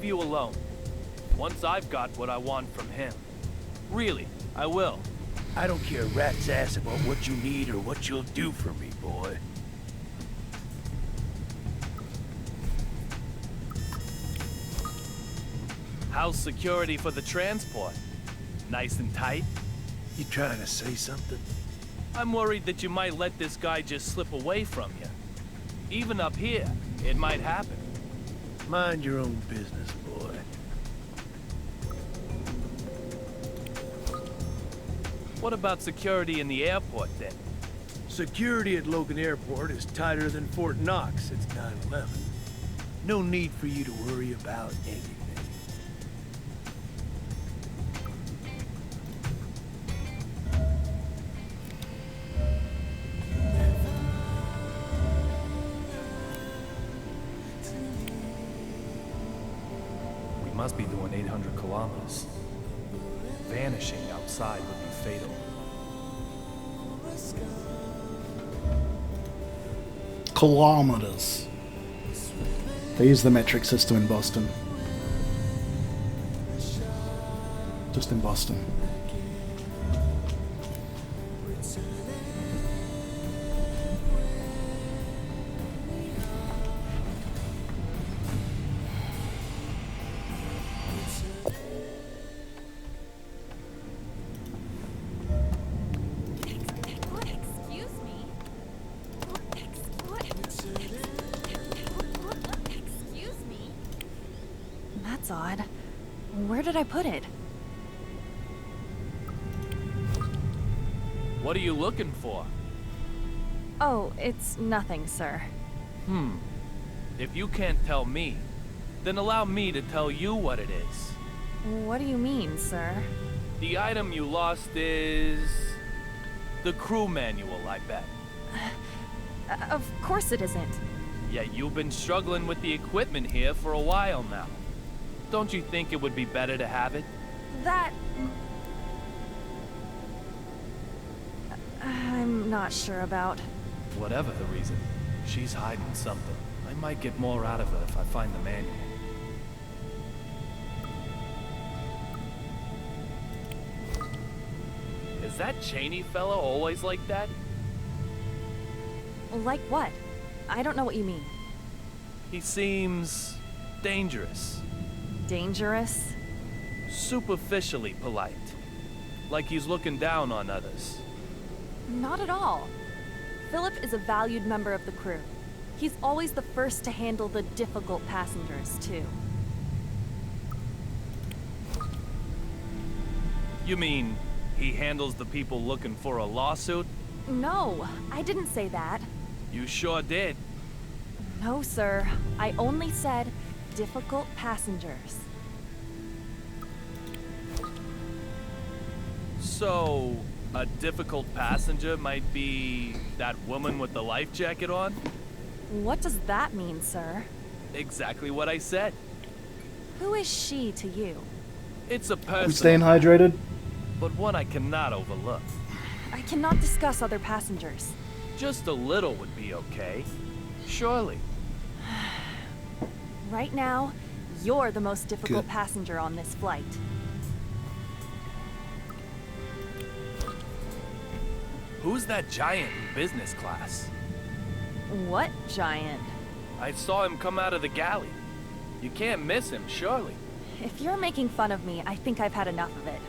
you alone. Once I've got what I want from him. Really, I will. I don't care a rat's ass about what you need or what you'll do for me, boy. How's security for the transport? Nice and tight? You trying to say something? I'm worried that you might let this guy just slip away from you. Even up here, it might happen. Mind your own business, boy. What about security in the airport then? Security at Logan Airport is tighter than Fort Knox since 9/11. No need for you to worry about anything. We must be doing 800 kilometers. Vanishing outside would be fatal. Kilometers. They use the metric system in Boston. Just in Boston. That's odd. Where did I put it? What are you looking for? Oh, it's nothing, sir. If you can't tell me, then allow me to tell you what it is. What do you mean, sir? The item you lost is... the crew manual, I bet. Of course it isn't. Yet you've been struggling with the equipment here for a while now. Don't you think it would be better to have it? That... I'm not sure about. Whatever the reason, she's hiding something. I might get more out of her if I find the manual. Is that Cheney fella always like that? Like what? I don't know what you mean. He seems... dangerous. Dangerous? Superficially polite. Like he's looking down on others. Not at all. Philip is a valued member of the crew. He's always the first to handle the difficult passengers, too. You mean, he handles the people looking for a lawsuit? No, I didn't say that. You sure did. No, sir. I only said difficult passengers. So, a difficult passenger might be that woman with the life jacket on? What does that mean, sir? Exactly what I said. Who is she to you? It's a I'm person, staying hydrated. but one I cannot overlook. I cannot discuss other passengers. Just a little would be okay. Surely. Right now, you're the most difficult Good. passenger on this flight. Who's that giant in business class? What giant? I saw him come out of the galley. You can't miss him, surely. If you're making fun of me, I think I've had enough of it.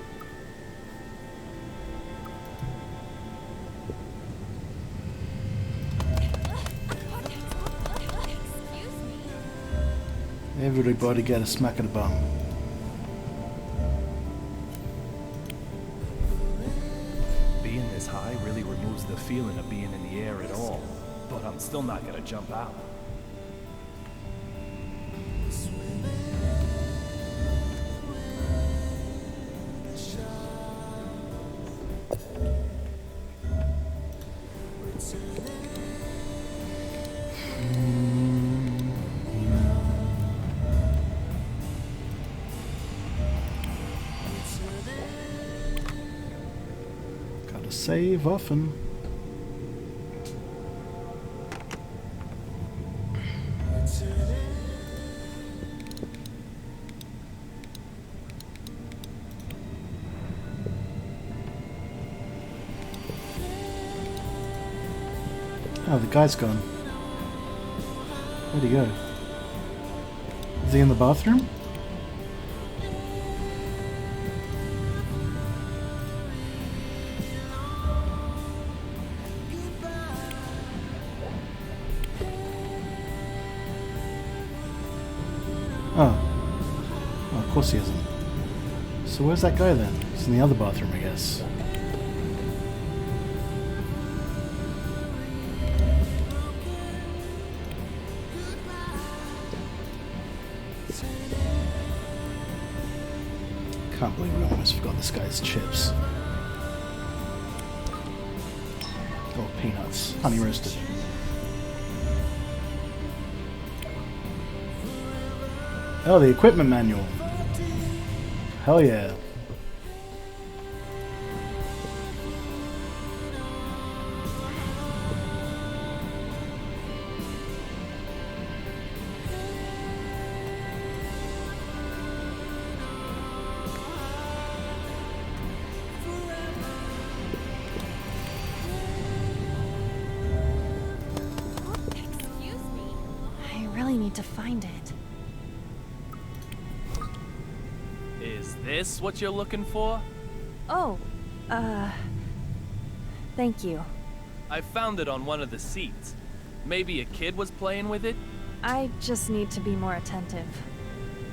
Everybody get a smack of the bum. Being this high really removes the feeling of being in the air at all. But I'm still not gonna jump out. Gotta save often. Oh, the guy's gone. Where'd he go? Is he in the bathroom? Oh, of course he isn't. So where's that guy then? He's in the other bathroom, I guess. Can't believe we almost forgot this guy's chips. Oh, peanuts. Honey roasted. Oh, the equipment manual. Hell yeah. Excuse me. I really need to find it. Is this what you're looking for? Oh, thank you. I found it on one of the seats. Maybe a kid was playing with it? I just need to be more attentive.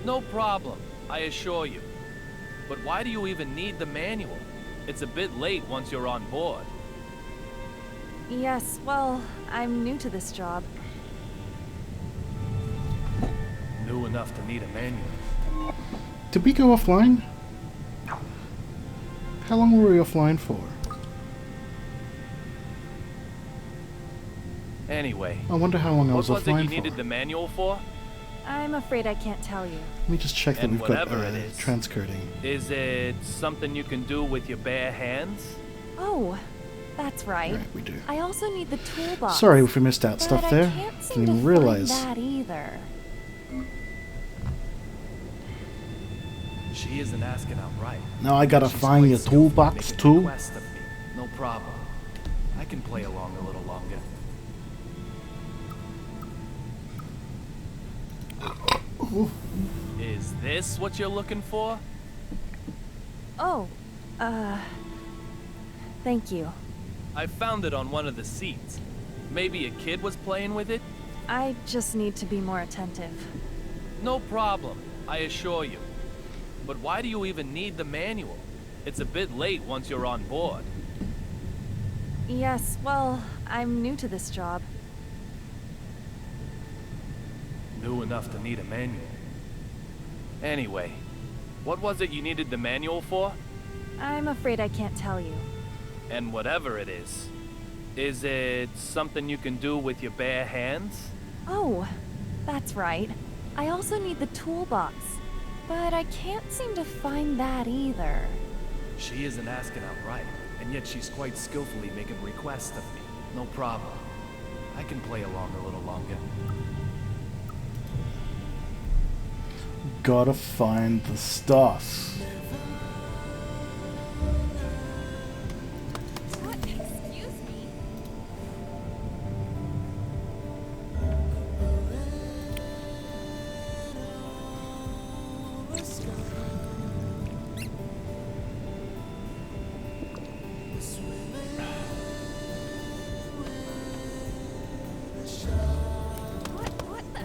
No problem, I assure you. But why do you even need the manual? It's a bit late once you're on board. Yes, well, I'm new to this job. New enough to need a manual. Did we go offline? How long were we offline for? Anyway, I wonder how long I was what was it offline you for. needed the manual for? I'm afraid I can't tell you. Let me just check that And we've got whatever it is. transcoding. Is it something you can do with your bare hands? Oh, that's right. Right, we do. I also need the toolbox. Sorry if we missed out but stuff I there. can't seem Didn't even to realize. find that either. She isn't asking outright. Now I gotta She's find quite your skillful toolbox making too. requests of me. No problem. I can play along a little longer. Is this what you're looking for? Oh, thank you. I found it on one of the seats. Maybe a kid was playing with it? I just need to be more attentive. No problem, I assure you. But why do you even need the manual? It's a bit late once you're on board. Yes, well, I'm new to this job. New enough to need a manual. Anyway, what was it you needed the manual for? I'm afraid I can't tell you. And whatever it is it something you can do with your bare hands? Oh, that's right. I also need the toolbox, but I can't seem to find that either. She isn't asking outright, and yet she's quite skillfully making requests of me. No problem. I can play along a little longer. Gotta find the stuff. Excuse me? What the?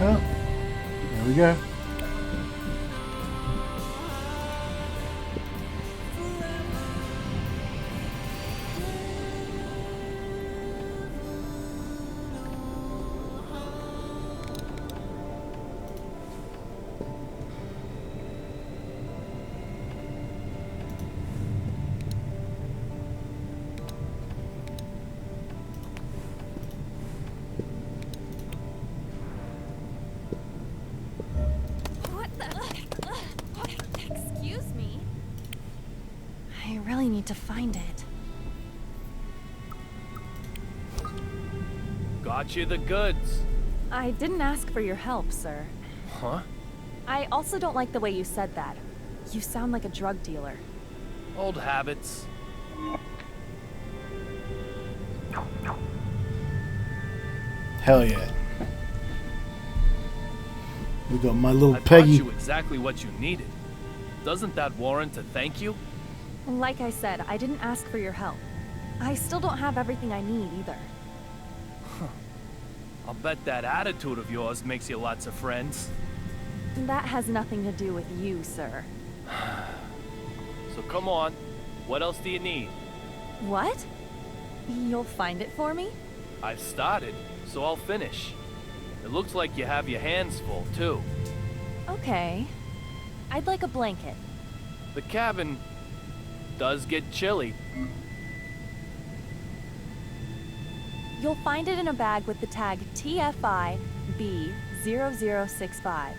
Oh, there we go. What the? Excuse me. I really need to find it. Got you the goods. I didn't ask for your help, sir. Huh? I also don't like the way you said that. You sound like a drug dealer. Old habits. Hell yeah. We got my little I Peggy. brought you exactly what you needed. Doesn't that warrant a thank you? Like I said, I didn't ask for your help. I still don't have everything I need either. I'll bet that attitude of yours makes you lots of friends. That has nothing to do with you, sir. So come on. What else do you need? What? You'll find it for me? I've started, so I'll finish. It looks like you have your hands full, too. Okay. I'd like a blanket. The cabin does get chilly. You'll find it in a bag with the tag TFI B0065.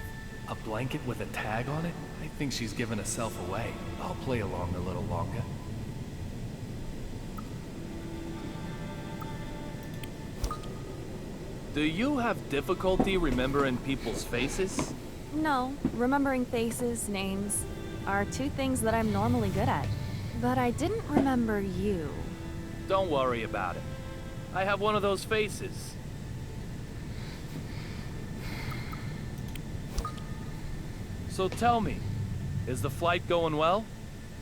A blanket with a tag on it? I think she's giving herself away. I'll play along a little longer. Do you have difficulty remembering people's faces? No, remembering faces, names, are two things that I'm normally good at. But I didn't remember you. Don't worry about it. I have one of those faces. So tell me, is the flight going well?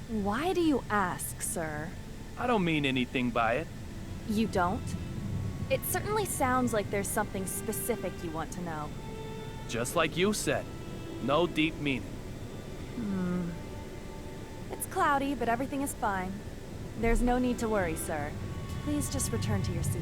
Why do you ask, sir? I don't mean anything by it. You don't? It certainly sounds like there's something specific you want to know. Just like you said. No deep meaning. It's cloudy, but everything is fine. There's no need to worry, sir. Please just return to your seat.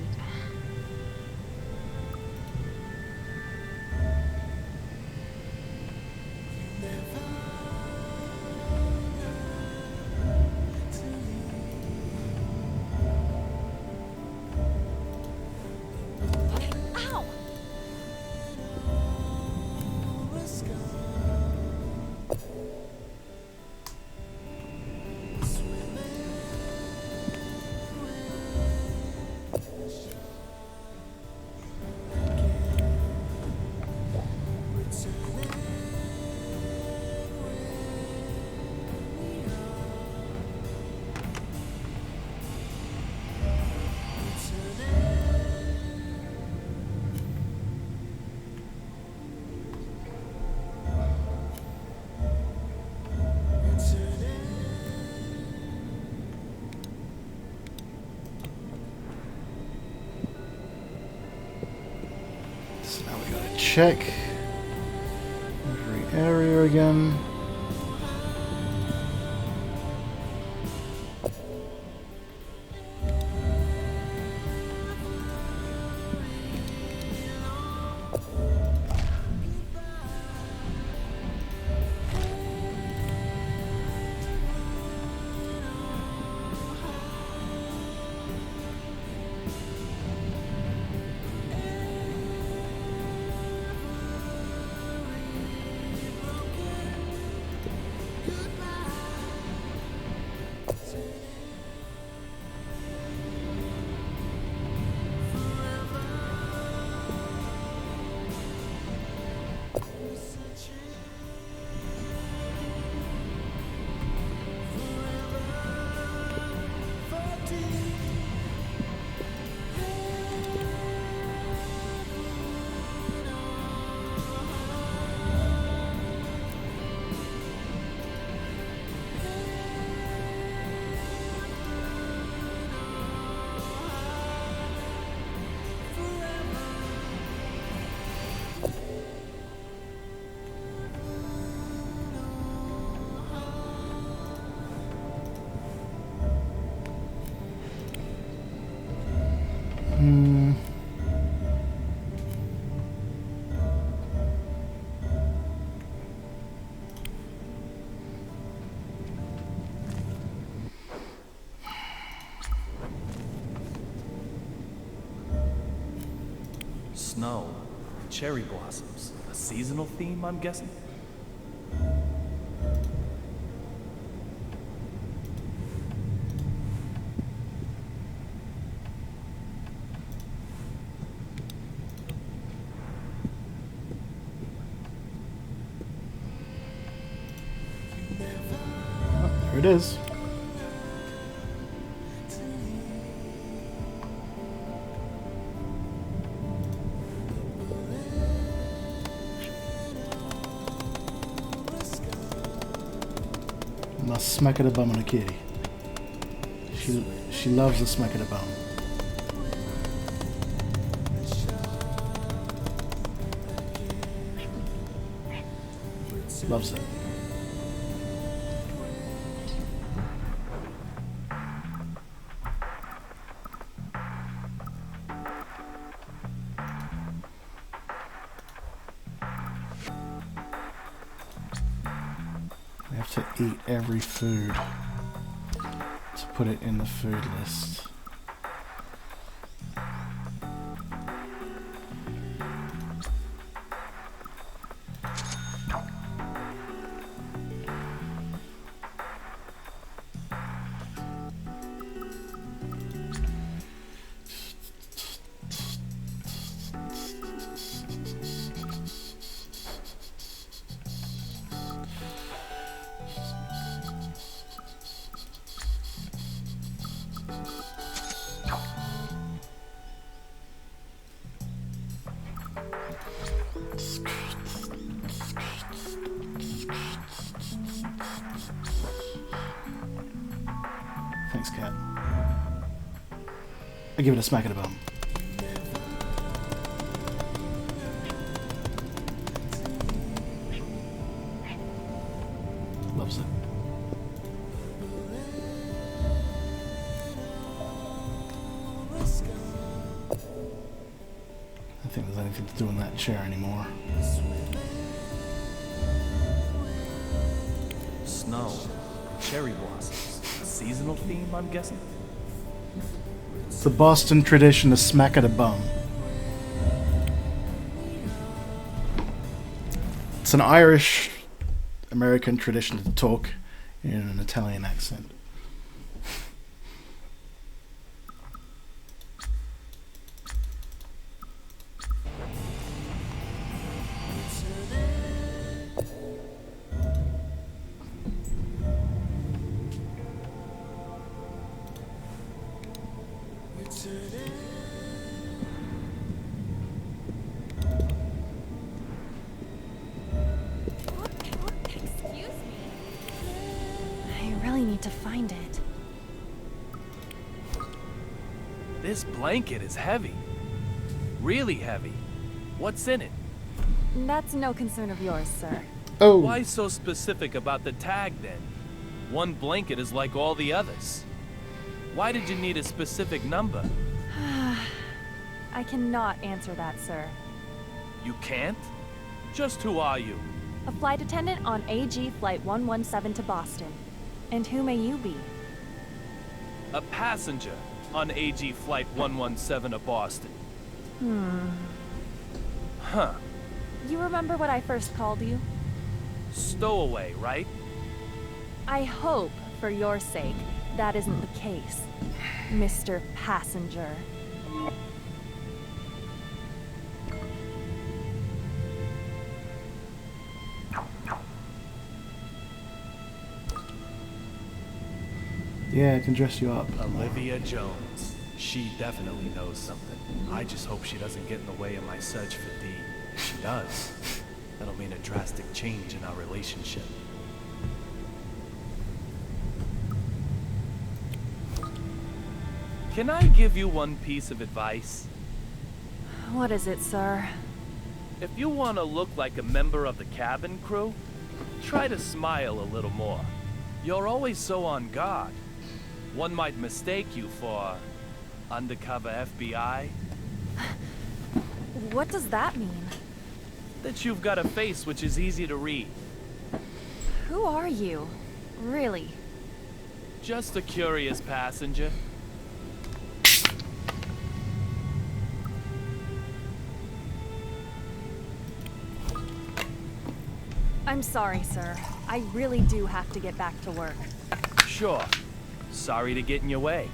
Ow! So now we gotta check every area again. Snow, cherry blossoms. A seasonal theme, I'm guessing? There it is. And I'll smack of the bum on a kitty. She loves the smack of the bum. Loves it. We have to eat every food to put it in the food list. Thanks, cat. I give it a smack of the bum. Loves it. I don't think there's anything to do in that chair anymore. Snow, cherry blossoms. A seasonal theme, I'm guessing? It's the Boston tradition to smack of the bum. It's an Irish American tradition to talk in an Italian accent. Excuse me. I really need to find it. This blanket is heavy. Really heavy. What's in it? That's no concern of yours, sir. Oh, Why so specific about the tag then? One blanket is like all the others. Why did you need a specific number? I cannot answer that, sir. You can't? Just who are you? A flight attendant on AG Flight 117 to Boston. And who may you be? A passenger on AG Flight 117 to Boston. Huh. You remember what I first called you? Stowaway, right? I hope, for your sake, that isn't the case, Mr. Passenger. yeah, I can dress you up. Olivia Jones. She definitely knows something. I just hope she doesn't get in the way of my search for Dee. If she does, that'll mean a drastic change in our relationship. Can I give you one piece of advice? What is it, sir? If you want to look like a member of the cabin crew, try to smile a little more. You're always so on guard. One might mistake you for undercover FBI? What does that mean? That you've got a face which is easy to read. Who are you? Really? Just a curious passenger. I'm sorry, sir. I really do have to get back to work. Sure. Sorry to get in your way.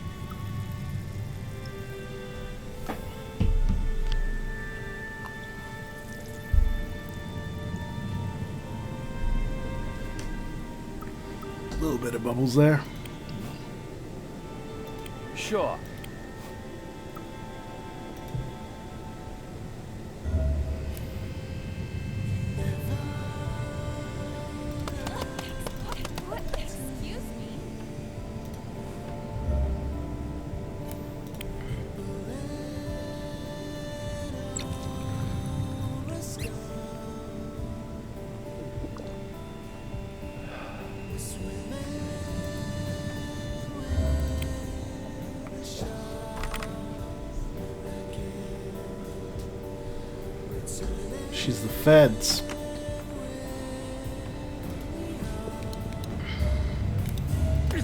A little bit of bubbles there. Sure. Excuse me? She's the feds. God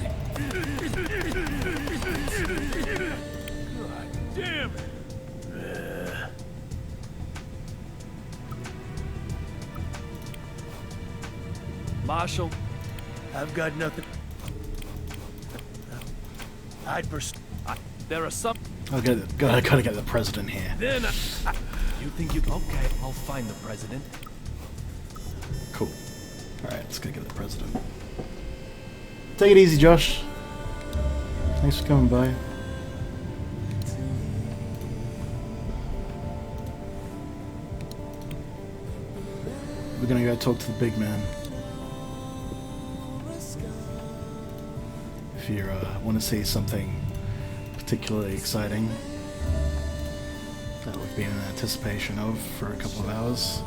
damn it. Marshal, I've got nothing. I'd there are some... Gotta get the president here. Then You think you... Okay, I'll find the president. Cool. Alright, let's go get the president. Take it easy, Josh. Thanks for coming by. We're gonna go talk to the big man. If you want to see something particularly exciting that we've been in anticipation of for a couple of hours.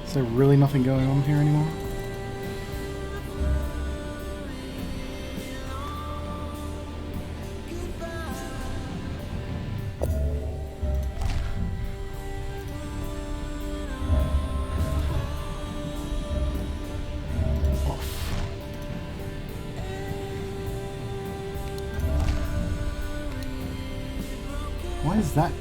Is there really nothing going on here anymore? Off. Why is that?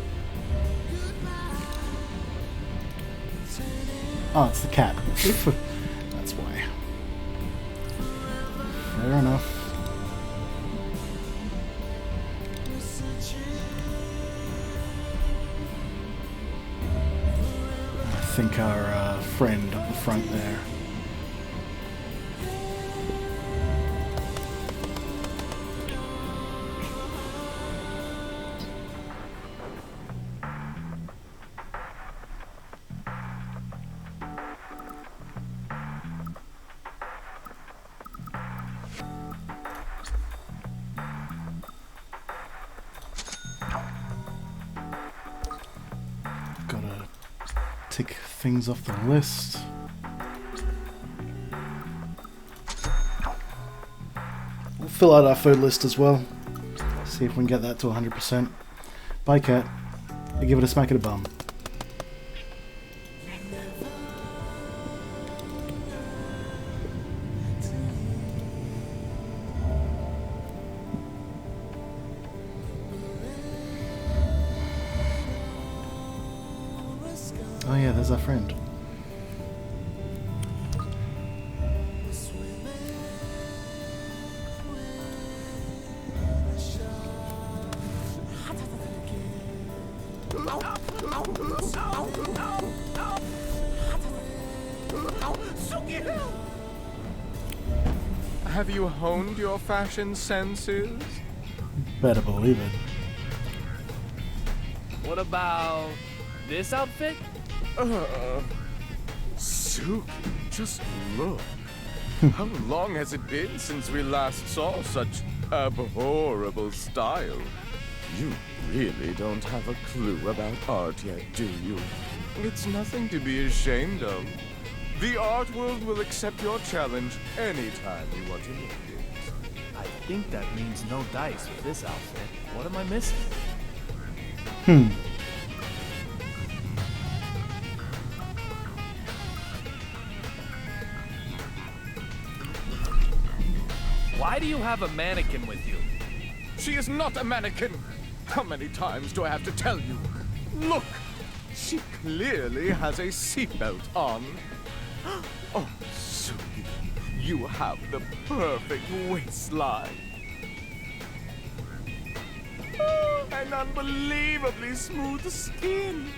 Oh, it's the cat. That's why. Fair enough. I think our friend up the front there. Gotta tick things off the list. We'll fill out our food list as well. See if we can get that to 100%. Bye, cat. I give it a smack of the bum. Oh yeah, there's our friend. Have you honed your fashion senses? Better believe it. What about this outfit? Suki, just look. How long has it been since we last saw such abhorrible style? You really don't have a clue about art yet, do you? It's nothing to be ashamed of. The art world will accept your challenge anytime you want to make it. I think that means no dice with this outfit. What am I missing? Why do you have a mannequin with you? She is not a mannequin! How many times do I have to tell you? Look! She clearly has a seatbelt on. Oh, Suki, you have the perfect waistline. Oh, an unbelievably smooth skin.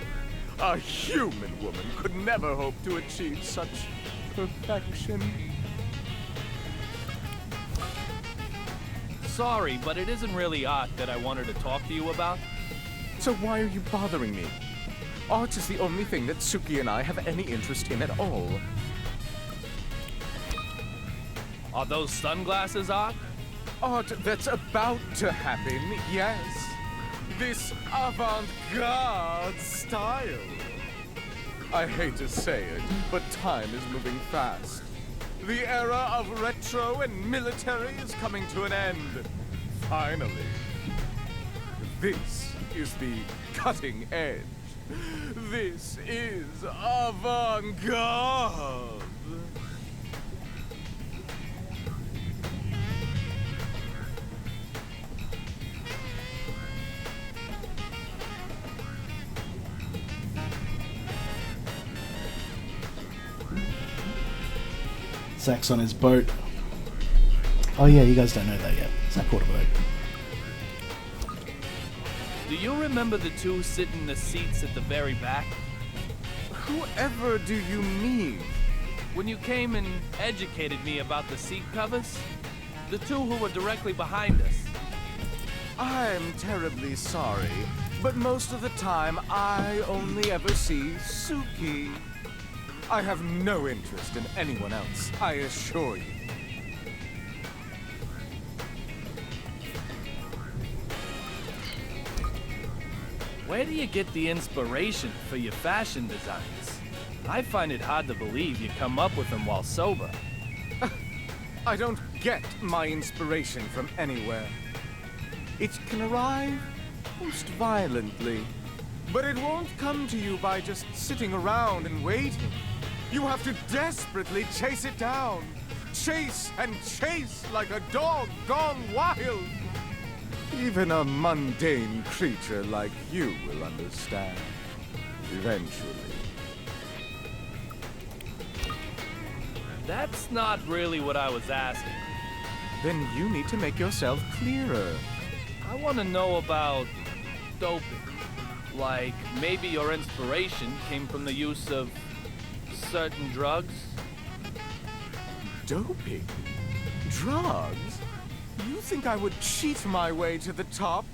A human woman could never hope to achieve such perfection. Sorry, but it isn't really art that I wanted to talk to you about. So why are you bothering me? Art is the only thing that Suki and I have any interest in at all. Are those sunglasses art? Art that's about to happen, yes. This avant-garde style. I hate to say it, but time is moving fast. The era of retro and military is coming to an end. Finally. This is the cutting edge. This is avant-garde. Zach's on his boat. Oh yeah, you guys don't know that yet. Zach bought a boat. Do you remember the two sitting in the seats at the very back? Whoever do you mean? When you came and educated me about the seat covers? The two who were directly behind us. I'm terribly sorry, but most of the time I only ever see Suki. I have no interest in anyone else, I assure you. Where do you get the inspiration for your fashion designs? I find it hard to believe you come up with them while sober. I don't get my inspiration from anywhere. It can arrive most violently, but it won't come to you by just sitting around and waiting. You have to desperately chase it down. Chase and chase like a dog gone wild. Even a mundane creature like you will understand. Eventually. That's not really what I was asking. Then you need to make yourself clearer. I want to know about doping. Like, maybe your inspiration came from the use of certain drugs? Doping? Drugs? You think I would cheat my way to the top?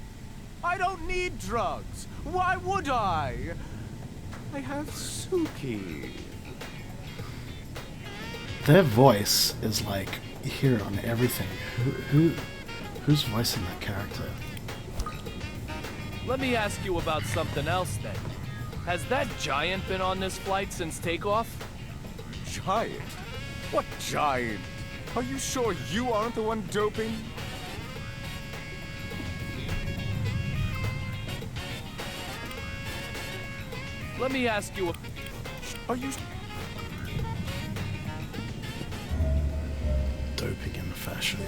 I don't need drugs. Why would I? I have Suki. Their voice is like, you hear it on everything. Who's voicing that character? Let me ask you about something else then. Has that giant been on this flight since takeoff? Giant? What giant? Are you sure you aren't the one doping? Let me ask you Are you... Doping in fashion.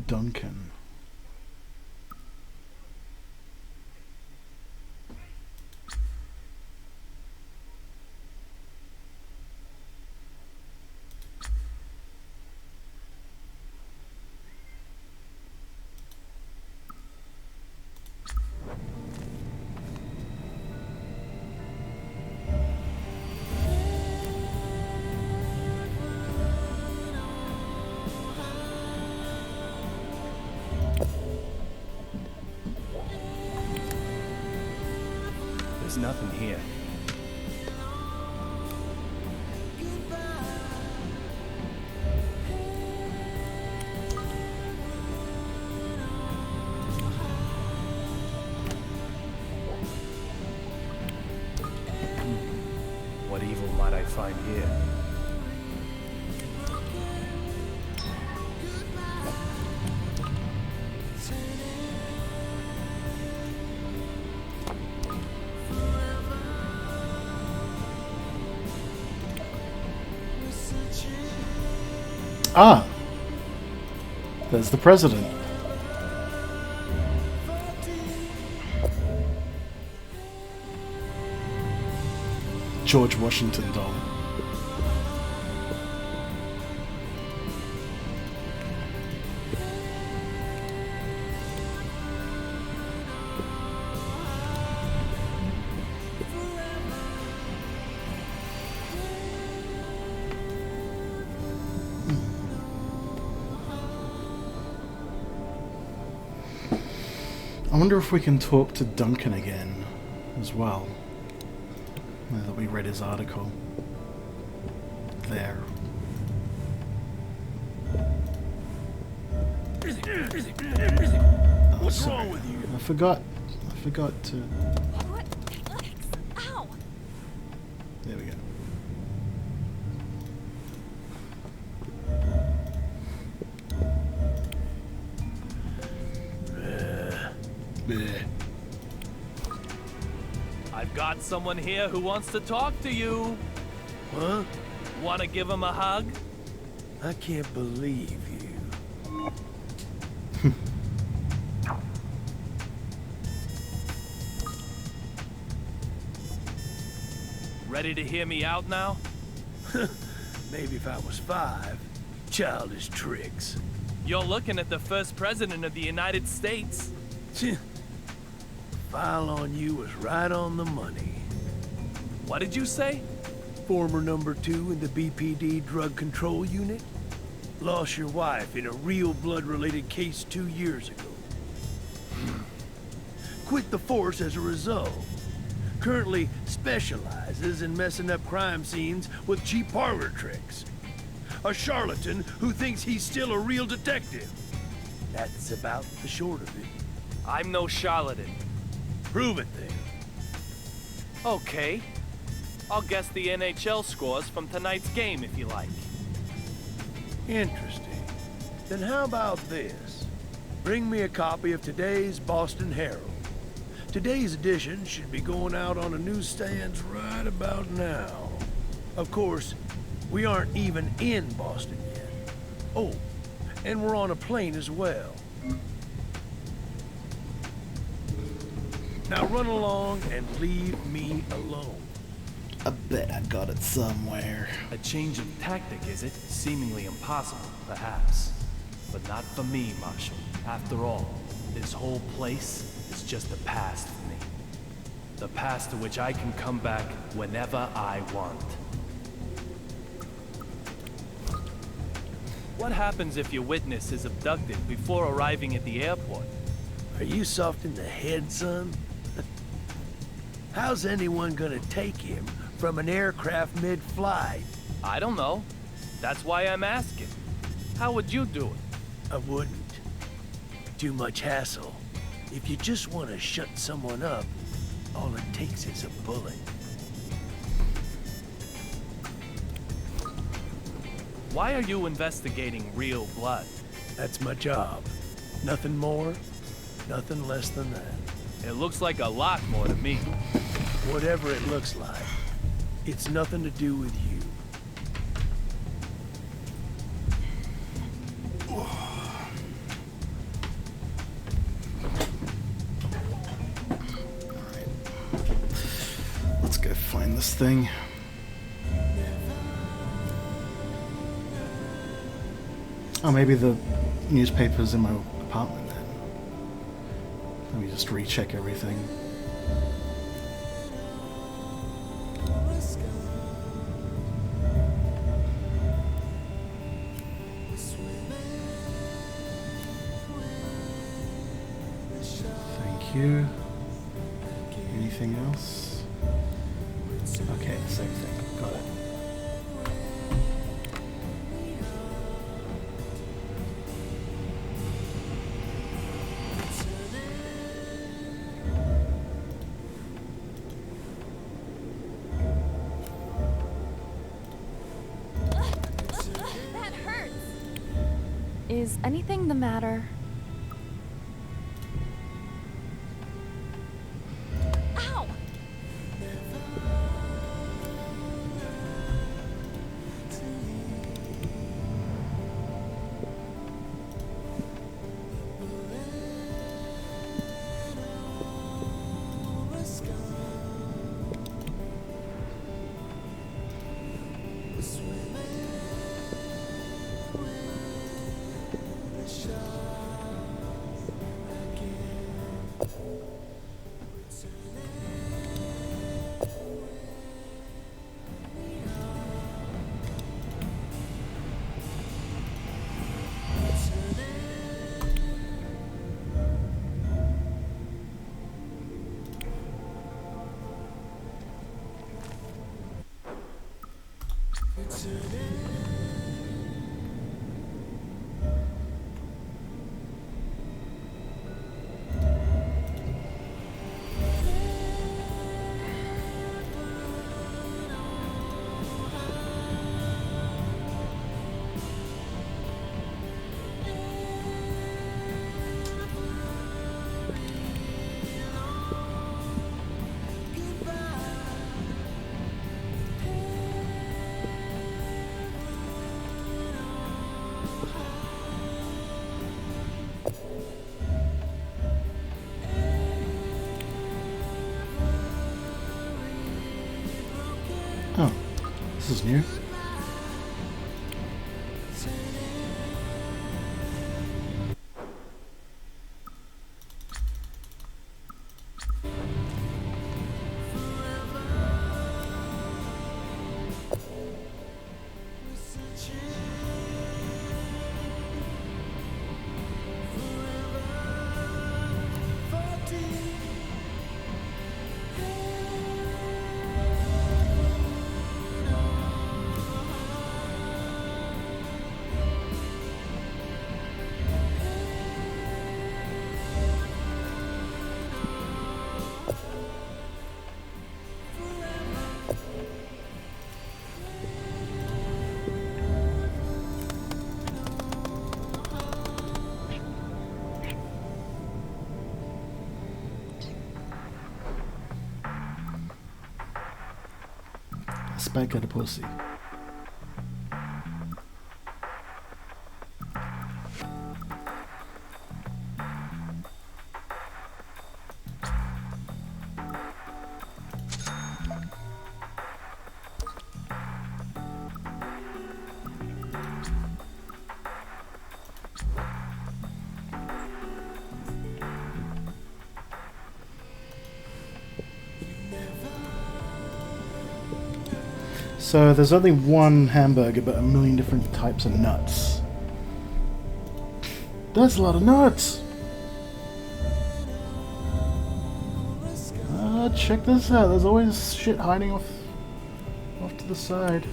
Duncan. There's nothing here. What evil might I find here? Ah! There's the president. George Washington doll. I wonder if we can talk to Duncan again as well. Now that we read his article. There. Oh, What's sorry. wrong with you? I forgot to... What? Alex! Ow! There we go. Bleh. I've got someone here who wants to talk to you. Huh? Want to give him a hug? I can't believe you. Ready to hear me out now? Maybe if I was 5. Childish tricks. You're looking at the first president of the United States. File on you was right on the money. What did you say? Former number 2 in the BPD drug control unit. Lost your wife in a real blood-related case 2 years ago. Quit the force as a result. Currently specializes in messing up crime scenes with cheap parlor tricks. A charlatan who thinks he's still a real detective. That's about the short of it. I'm no charlatan. Prove it then. Okay. I'll guess the NHL scores from tonight's game if you like. Interesting. Then how about this? Bring me a copy of today's Boston Herald. Today's edition should be going out on the newsstands right about now. Of course, we aren't even in Boston yet. Oh, and we're on a plane as well. Now run along and leave me alone. I bet I got it somewhere. A change of tactic, is it? Seemingly impossible, perhaps. But not for me, Marshal. After all, this whole place is just a past for me. The past to which I can come back whenever I want. What happens if your witness is abducted before arriving at the airport? Are you soft in the head, son? How's anyone gonna take him from an aircraft mid-flight? I don't know. That's why I'm asking. How would you do it? I wouldn't. Too much hassle. If you just want to shut someone up, all it takes is a bullet. Why are you investigating real blood? That's my job. Nothing more, nothing less than that. It looks like a lot more to me. Whatever it looks like, it's nothing to do with you. find this thing. Oh, maybe the newspaper's in my apartment then. Let me just recheck everything. Thank you. Anything else? Okay, same thing. Got it. That hurts! Is anything the matter? Ow! Oh, this is new. Spike at a pussy. So there's only one hamburger, but a million different types of nuts. That's a lot of nuts! Check this out, there's always shit hiding off to the side.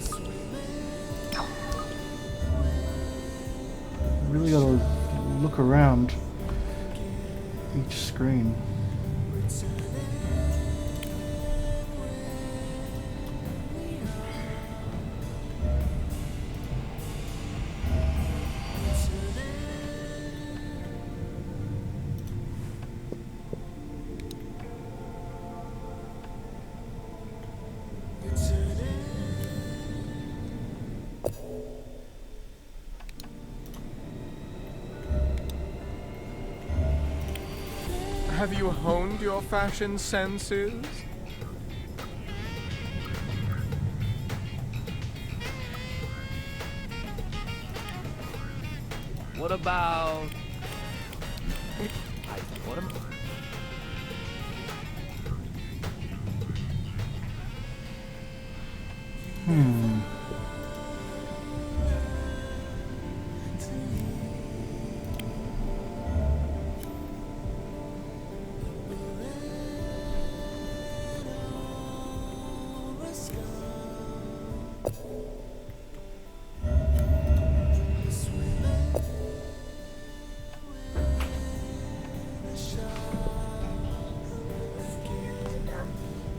Really gotta look around each screen. Have you honed your fashion senses? What about... What am...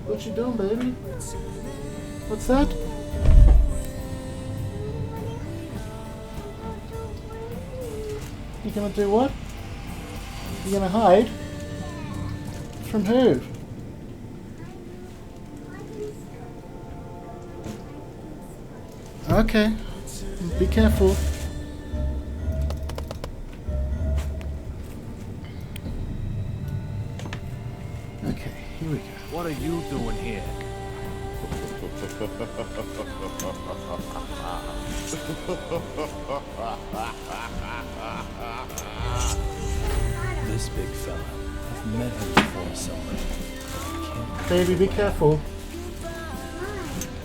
What you doing, baby? What's that? You gonna do what? You gonna hide? From who? Okay. Be careful. Okay, here we go. What are you doing here? This big fella. I've met him before somewhere. Baby, be careful.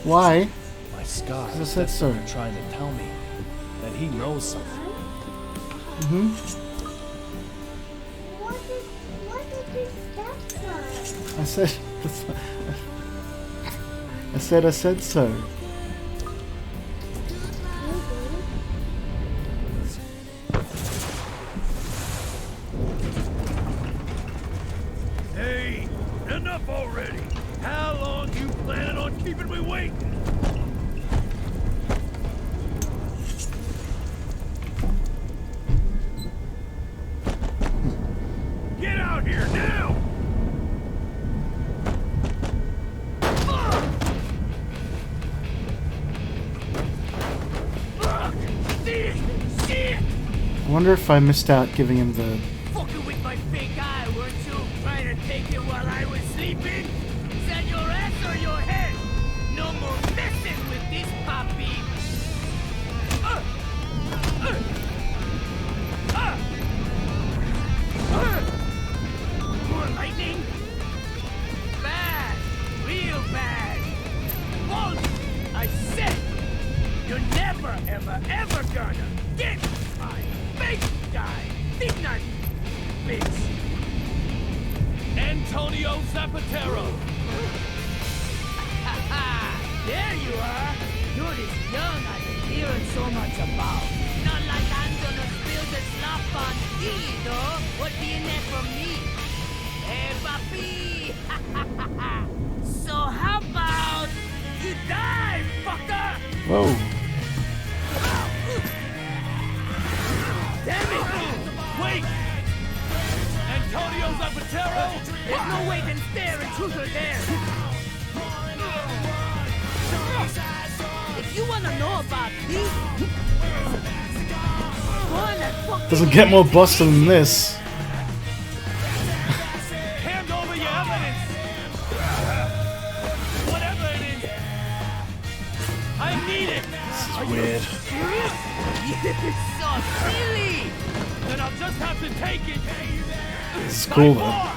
Why? My scar I is said so. trying to tell me that he knows something. Mm-hmm. I said... I said so. Hey, enough already. How long you planning on keeping me waiting? Get out here now! I wonder if I missed out giving him the... Fucking with my fake eye, weren't you? Trying to take it while I was sleeping? Is that your ass or your head? No more messing with this puppy! More lightning? Bad! Real bad! Walt! I said you're never, ever, ever gonna get my fake guy! Didn't I, bitch? Antonio Zapatero! There you are! You're this young I've been hearing so much about. Not like I'm gonna spill the slop on you, though. What do you need from me? Hey, papi! So how about you die, fucker? Whoa. Damn it! Wait! Antonio Zapatero! There's no way than stare and truth are there. If you wanna know about me, go on and fucking Doesn't get more Boston than this. Hand over your evidence! Whatever it is! I need it! It's weird. You're so silly! Then I'll just have to take it! It's cool though.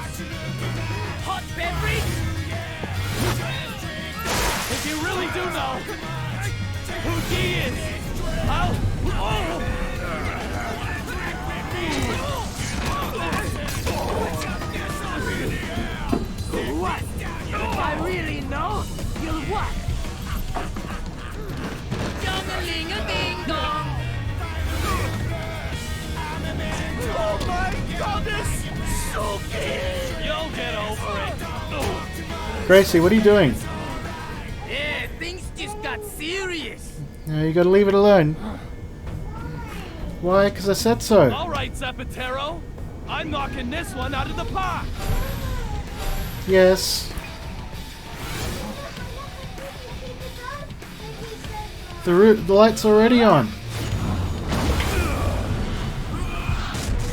Hot beverage? If you really do know who he is, I'll... What? If I really know, you'll what? Dong-a-ling-a-ding-dong! Oh my goodness! So good! You'll get over it! Gracie, what are you doing? Yeah, things just got serious. No, you gotta leave it alone. Why? Because I said so. Alright, Zapatero! I'm knocking this one out of the park! Yes. The light's already on.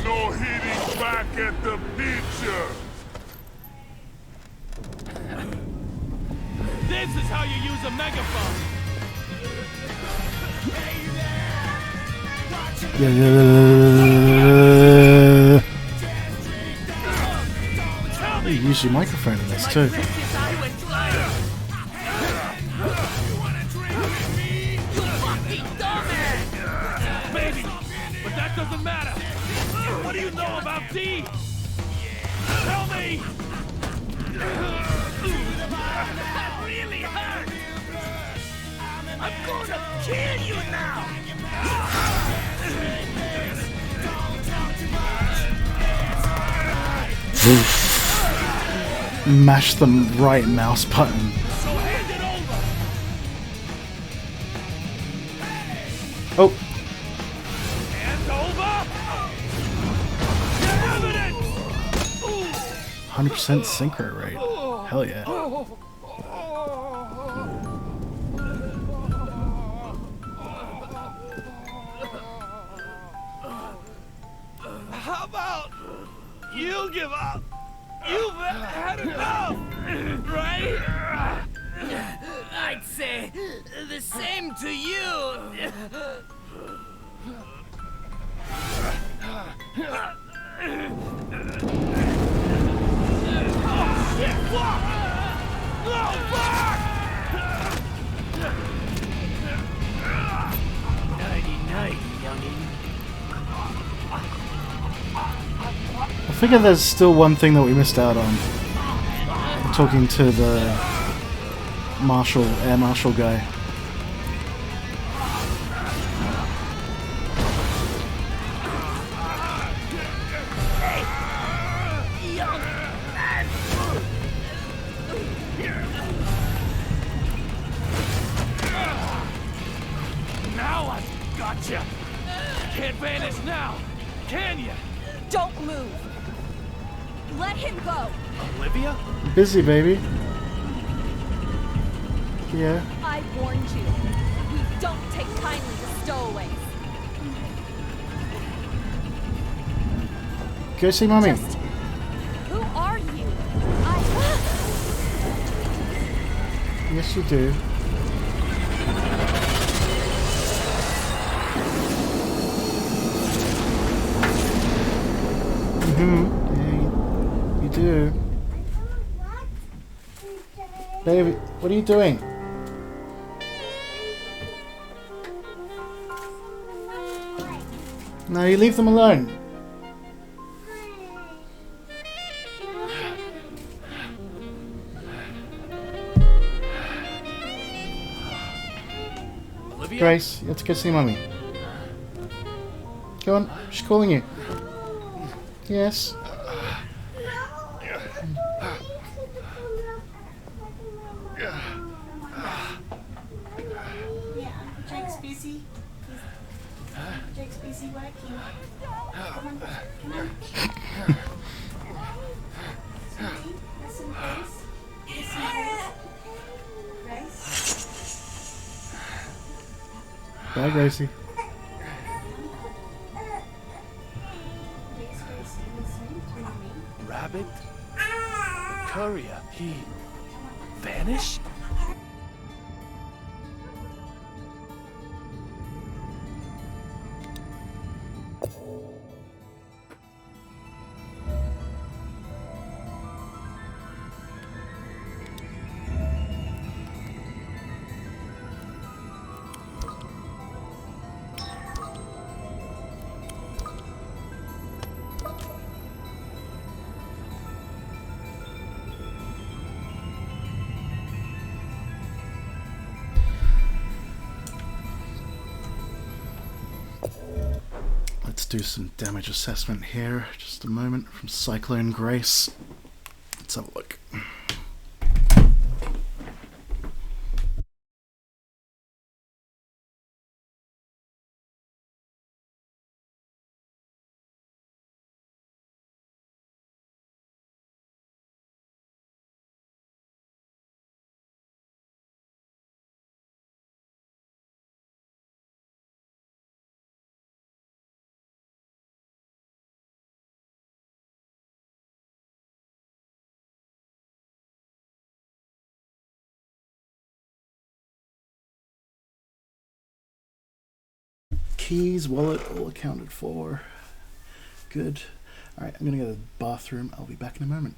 No hitting back at the picture. This is how you use a megaphone! Yeah. You use your microphone in this too. Maybe, but that doesn't matter. What do you know about D? Tell me! That really hurt! I'm gonna kill you now! Mash the right mouse button. So hand it over! Oh, Hand over! Evidence! 100% synchro rate. Hell yeah. How about you give up? You've had enough, right? I'd say the same to you. Shit, fuck! No, fuck! Nighty-night, youngin'. I figure there's still one thing that we missed out on. Talking to the Air Marshal guy. Now I've gotcha! Can't vanish now, can you? Don't move. Let him go. Olivia? Busy, baby. Yeah. I warned you. We don't take kindly to stowaways. Go see mommy. Just who are you? Yes, you do. Yeah, you do. Baby, what are you doing? No, you leave them alone. Olivia? Grace, you have to go see mommy. Go on, she's calling you. Yes. Jake's busy. Jake's busy working. Come on, come on. Sweetie, listen, Grace. Listen, Grace. Bye, Gracie. Please, Gracie, listen to me. Rabbit? The courier, he vanished? Let's do some damage assessment here. Just a moment from Cyclone Grace. Let's have a look. keys, wallet, all accounted for. Good. Alright, I'm gonna go to the bathroom. I'll be back in a moment.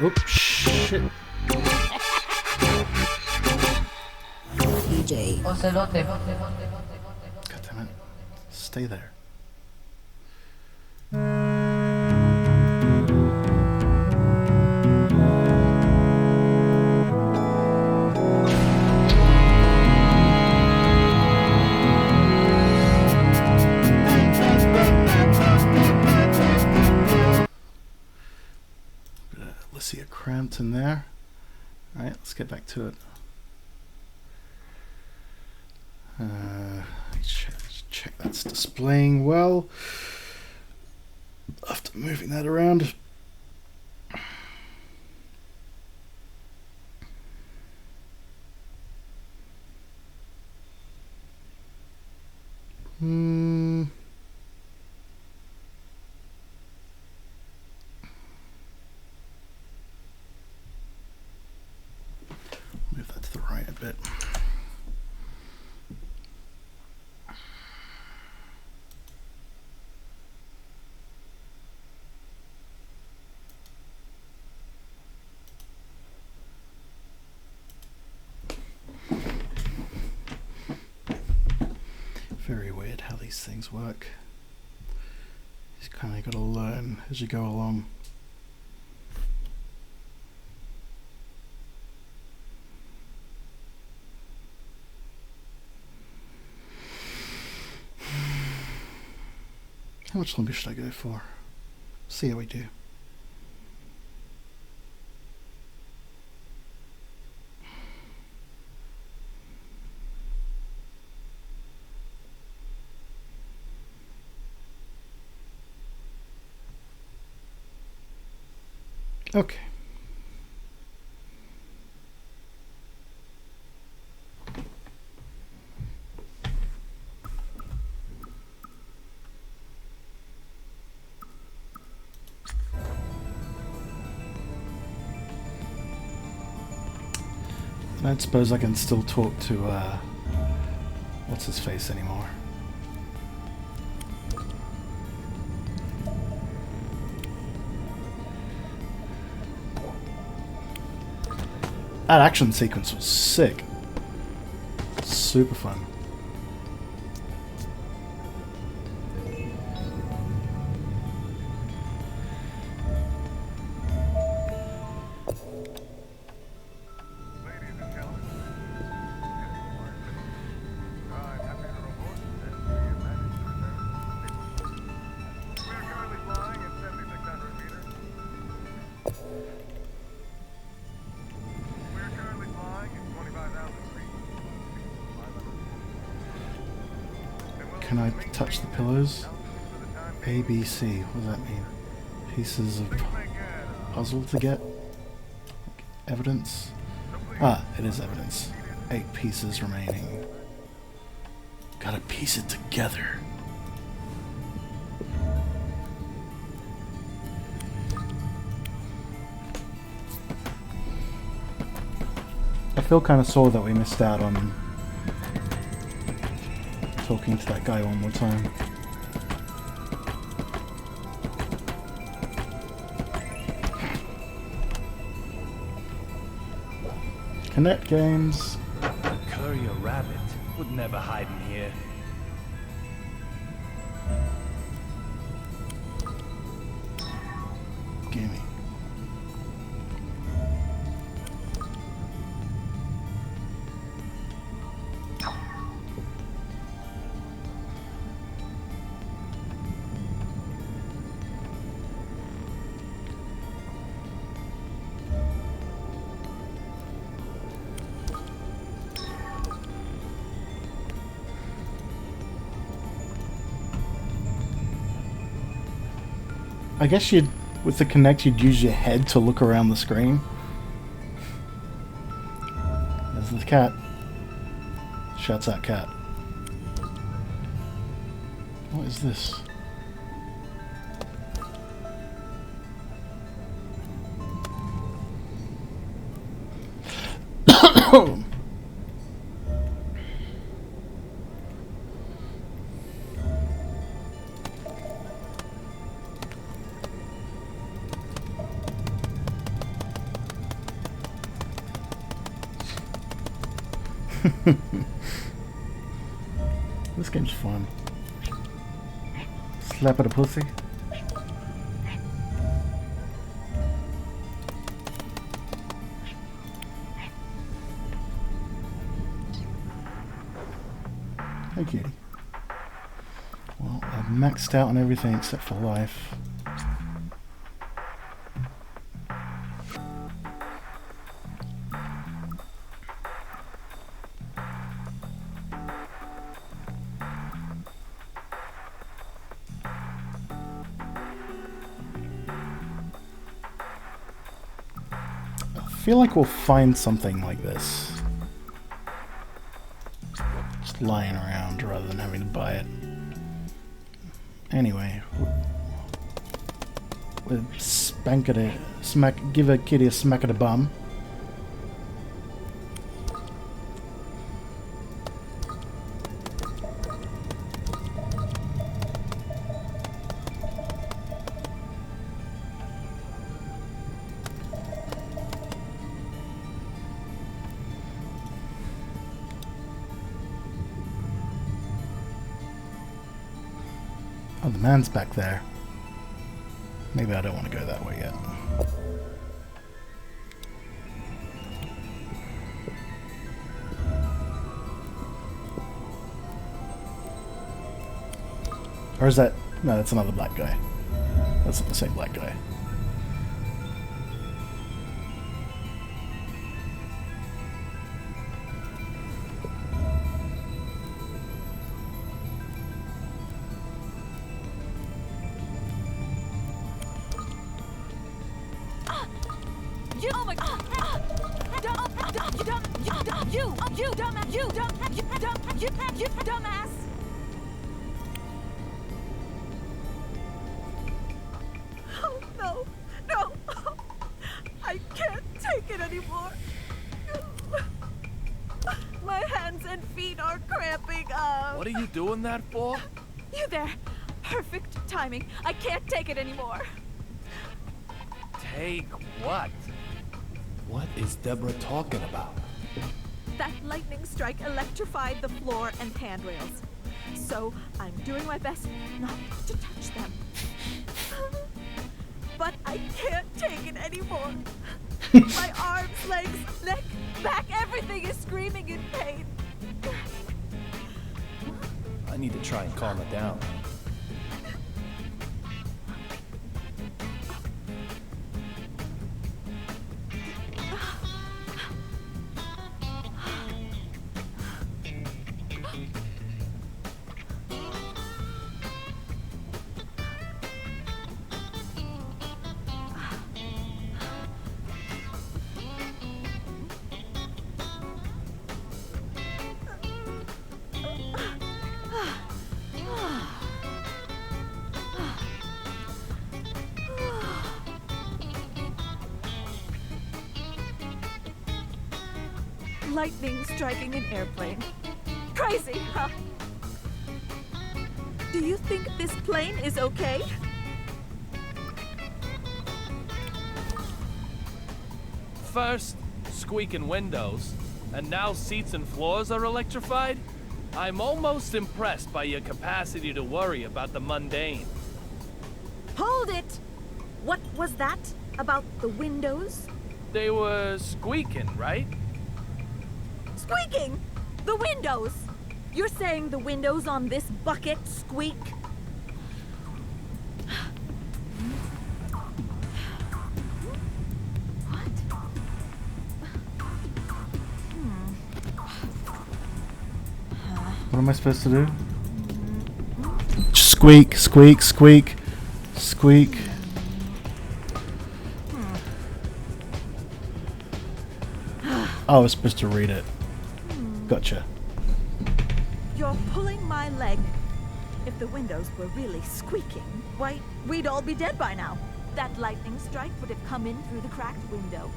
Oops, shit. DJ. Ocelote. God damn it. Stay there. Alicia Crampton there. Alright, let's get back to it. Check that's displaying well. After moving that around. Move that to the right a bit. Very weird how these things work. You just kind of got to learn as you go along. How much longer should I go for? See how we do. Okay. I don't suppose I can still talk to what's his face anymore. That action sequence was sick. Super fun. Can I touch the pillows? A, B, C. What does that mean? Pieces of puzzle to get? Evidence? Ah, it is evidence. 8 pieces remaining. Gotta piece it together. I feel kind of sore that we missed out on talking to that guy one more time. Connect games. The courier rabbit would never hide in here. Gimme. I guess with the Kinect you'd use your head to look around the screen. There's the cat. Shouts out cat. What is this? This game's fun. Slap at a pussy. Hey, kitty. Well, I've maxed out on everything except for life. I feel like we'll find something like this. Just lying around rather than having to buy it. Anyway, we'll give a kitty a smack of the bum. Oh, the man's back there. Maybe I don't want to go that way yet. Or is that... No, that's another black guy. That's not the same black guy. You dumbass! Oh, no, no! I can't take it anymore. My hands and feet are cramping up. What are you doing that for? You there. Perfect timing. I can't take it anymore. Take what? What is Deborah talking about? That lightning strike electrified the floor and handrails. So I'm doing my best not to touch them. But I can't take it anymore. My arms, legs, neck, back, everything is screaming in pain. I need to try and calm it down. Lightning striking an airplane. Crazy, huh? Do you think this plane is okay? First, squeaking windows, and now seats and floors are electrified? I'm almost impressed by your capacity to worry about the mundane. Hold it! What was that about the windows? They were squeaking, right? Squeaking! The windows! You're saying the windows on this bucket squeak? What am I supposed to do? Just squeak, squeak, squeak, squeak. Oh, I was supposed to read it. Gotcha. You're pulling my leg. If the windows were really squeaking, why, we'd all be dead by now. That lightning strike would have come in through the cracked window.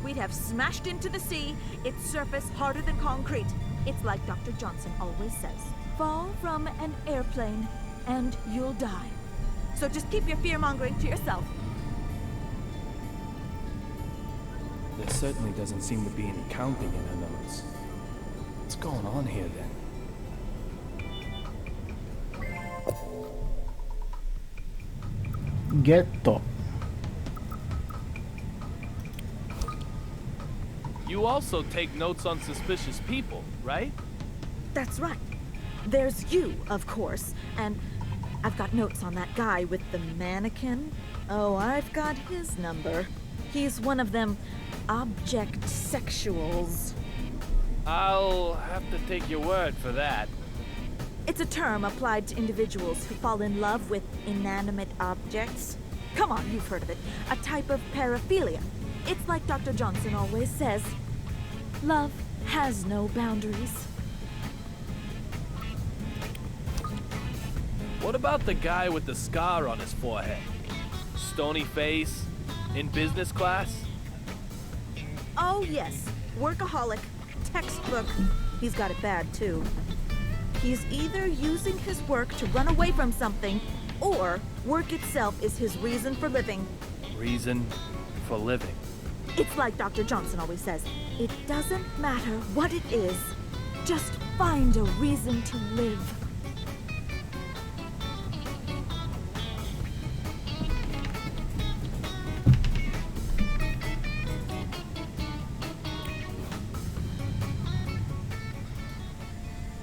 We'd have smashed into the sea, its surface harder than concrete. It's like Dr. Johnson always says. Fall from an airplane and you'll die. So just keep your fear-mongering to yourself. There certainly doesn't seem to be any counting in her notes. going on here then? Ghetto. You also take notes on suspicious people, right? That's right. There's you, of course, and I've got notes on that guy with the mannequin. Oh, I've got his number. He's one of them object sexuals. I'll have to take your word for that. It's a term applied to individuals who fall in love with inanimate objects. Come on, you've heard of it. A type of paraphilia. It's like Dr. Johnson always says, love has no boundaries. What about the guy with the scar on his forehead? Stony face? In business class? Oh, yes. Workaholic. Textbook. He's got it bad, too. He's either using his work to run away from something, or work itself is his reason for living. Reason for living. It's like Dr. Johnson always says, it doesn't matter what it is. Just find a reason to live.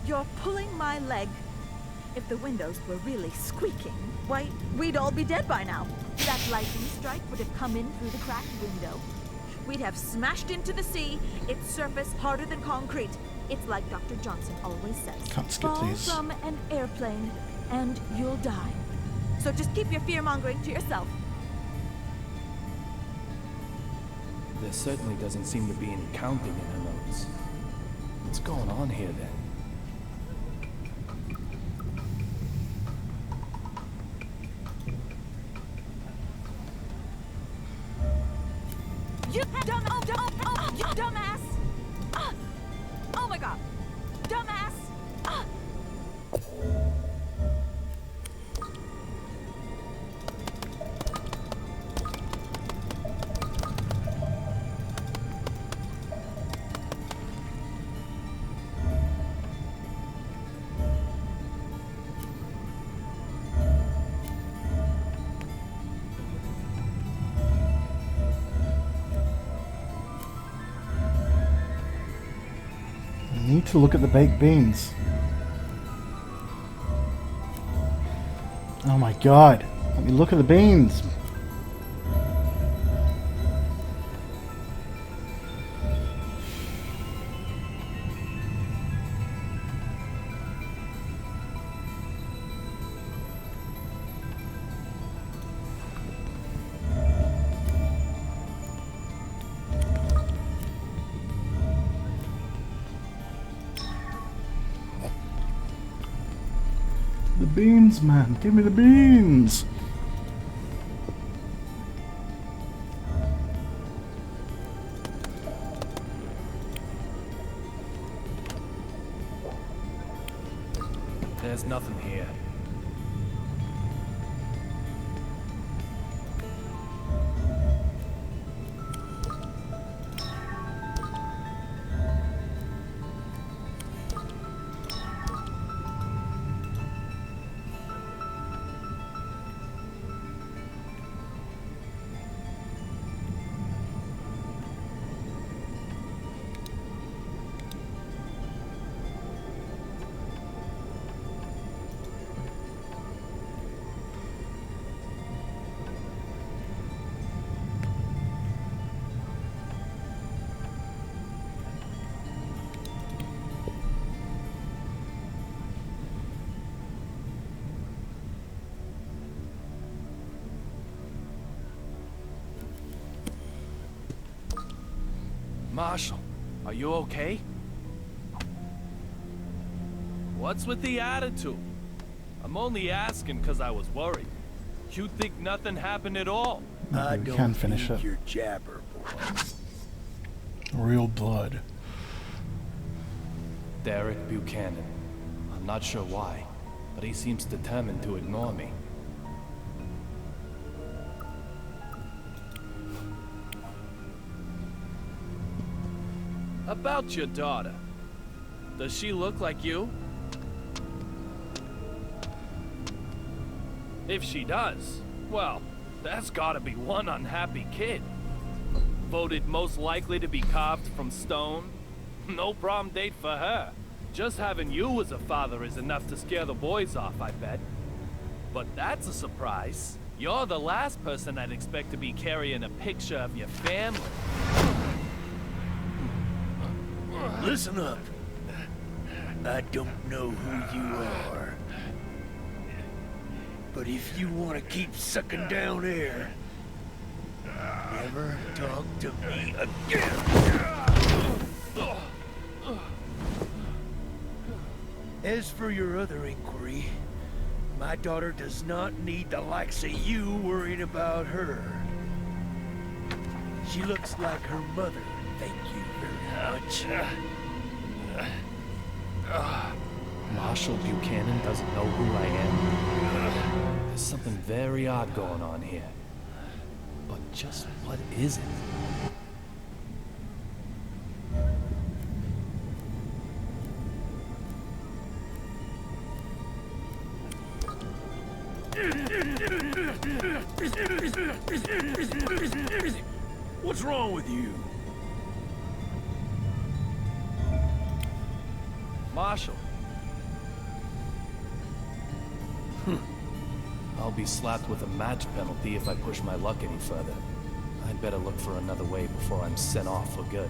You're pulling my leg. If the windows were really squeaking, why, we'd all be dead by now. That lightning strike would have come in through the cracked window. We'd have smashed into the sea, its surface harder than concrete. It's like Dr. Johnson always says. Can't skip Fall these. from an airplane, and you'll die. So just keep your fear-mongering to yourself. There certainly doesn't seem to be any counting in her notes. What's going on here then? You dumbass! Oh my god! Dumbass! I need to look at the baked beans. Oh my god. Let me look at the beans. The beans, man. Give me the beans. There's nothing here. Marshall, are you okay? What's with the attitude? I'm only asking because I was worried. You think nothing happened at all? I we don't can finish think it. you're jabber, boy. Real blood. Derek Buchanan. I'm not sure why, but he seems determined to ignore me. About your daughter. Does she look like you? If she does, well, that's gotta be one unhappy kid. Voted most likely to be carved from stone. No prom date for her. Just having you as a father is enough to scare the boys off, I bet. But that's a surprise. You're the last person I'd expect to be carrying a picture of your family. Listen up. I don't know who you are. But if you want to keep sucking down air, never talk to me again. As for your other inquiry, my daughter does not need the likes of you worrying about her. She looks like her mother, thank you very much. Marshall Buchanan doesn't know who I am. There's something very odd going on here. But just what is it? What's wrong with you? Marshall. I'll be slapped with a match penalty if I push my luck any further. I'd better look for another way before I'm sent off for good.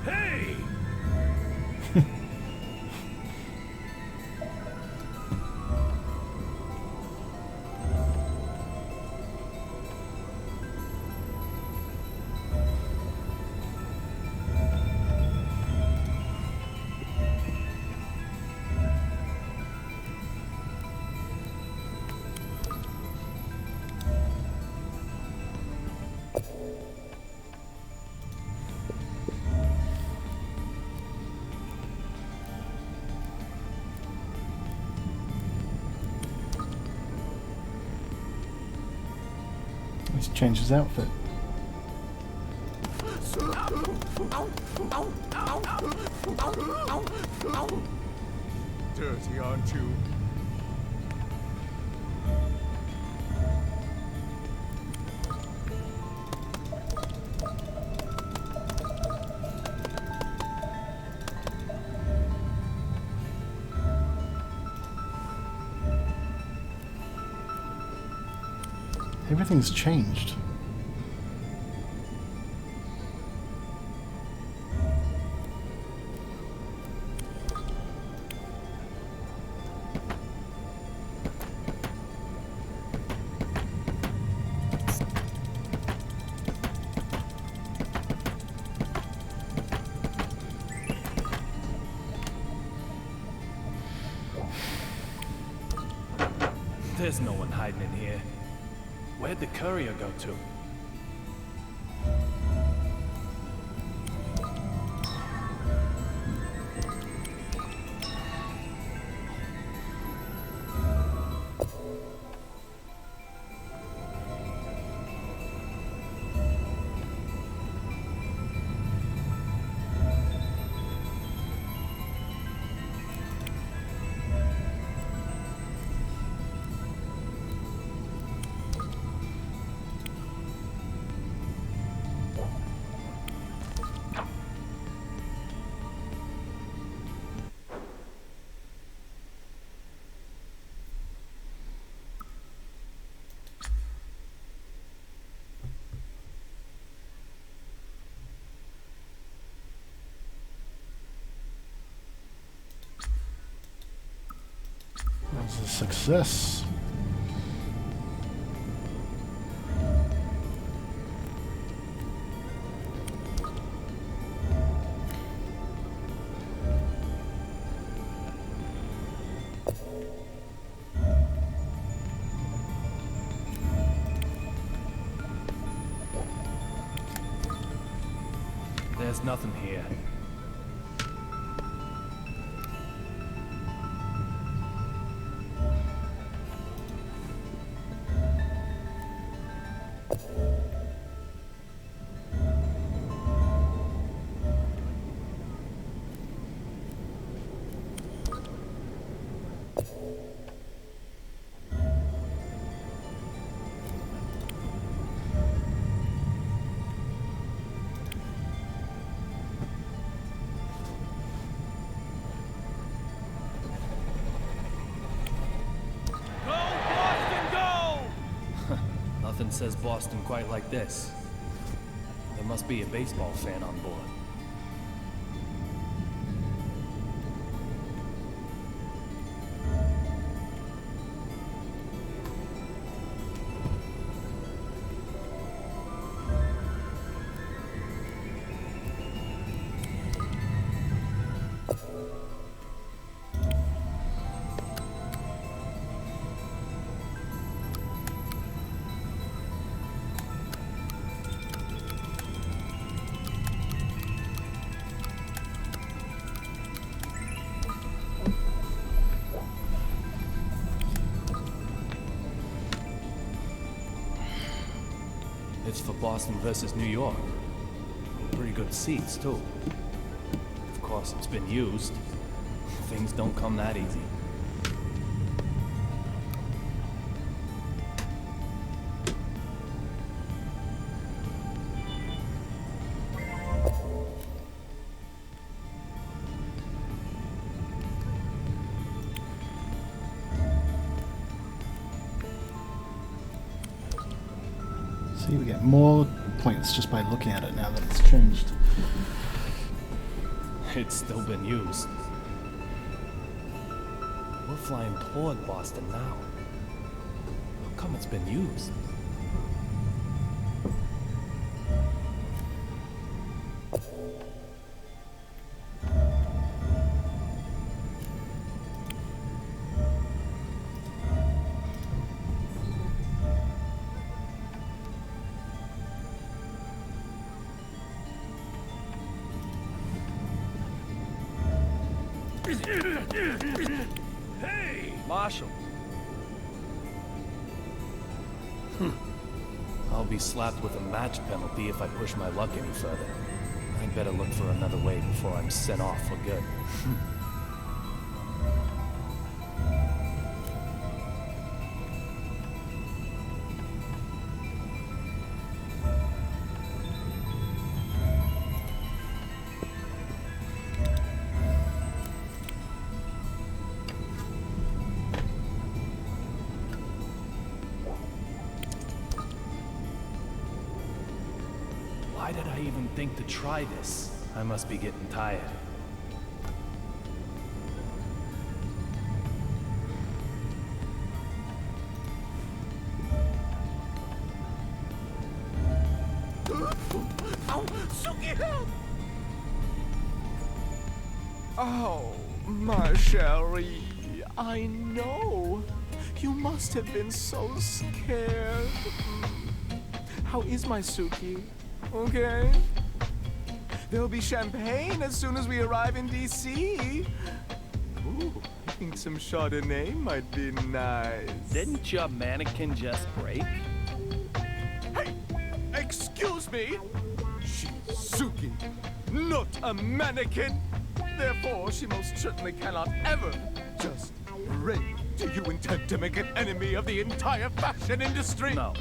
Hey! He's changed his outfit. Dirty, aren't you? Everything's changed. There's no one hiding in here. Where'd the courier go to? That was a success. There's nothing here. says Boston quite like this. There must be a baseball fan on board. It's for Boston versus New York. Pretty good seats, too. Of course, it's been used. Things don't come that easy. See, we get more points just by looking at it now that it's changed. It's still been used. We're flying toward Boston now. How come it's been used? Hey! Marshall. I'll be slapped with a match penalty if I push my luck any further. I'd better look for another way before I'm sent off for good. Why did I even think to try this? I must be getting tired. Oh, Suki, help! Oh, my Sherry, I know. You must have been so scared. How is my Suki? Okay. There'll be champagne as soon as we arrive in D.C. Ooh, I think some Chardonnay might be nice. Didn't your mannequin just break? Hey! Excuse me! She's Suki, not a mannequin! Therefore, she most certainly cannot ever just break. Do you intend to make an enemy of the entire fashion industry? No.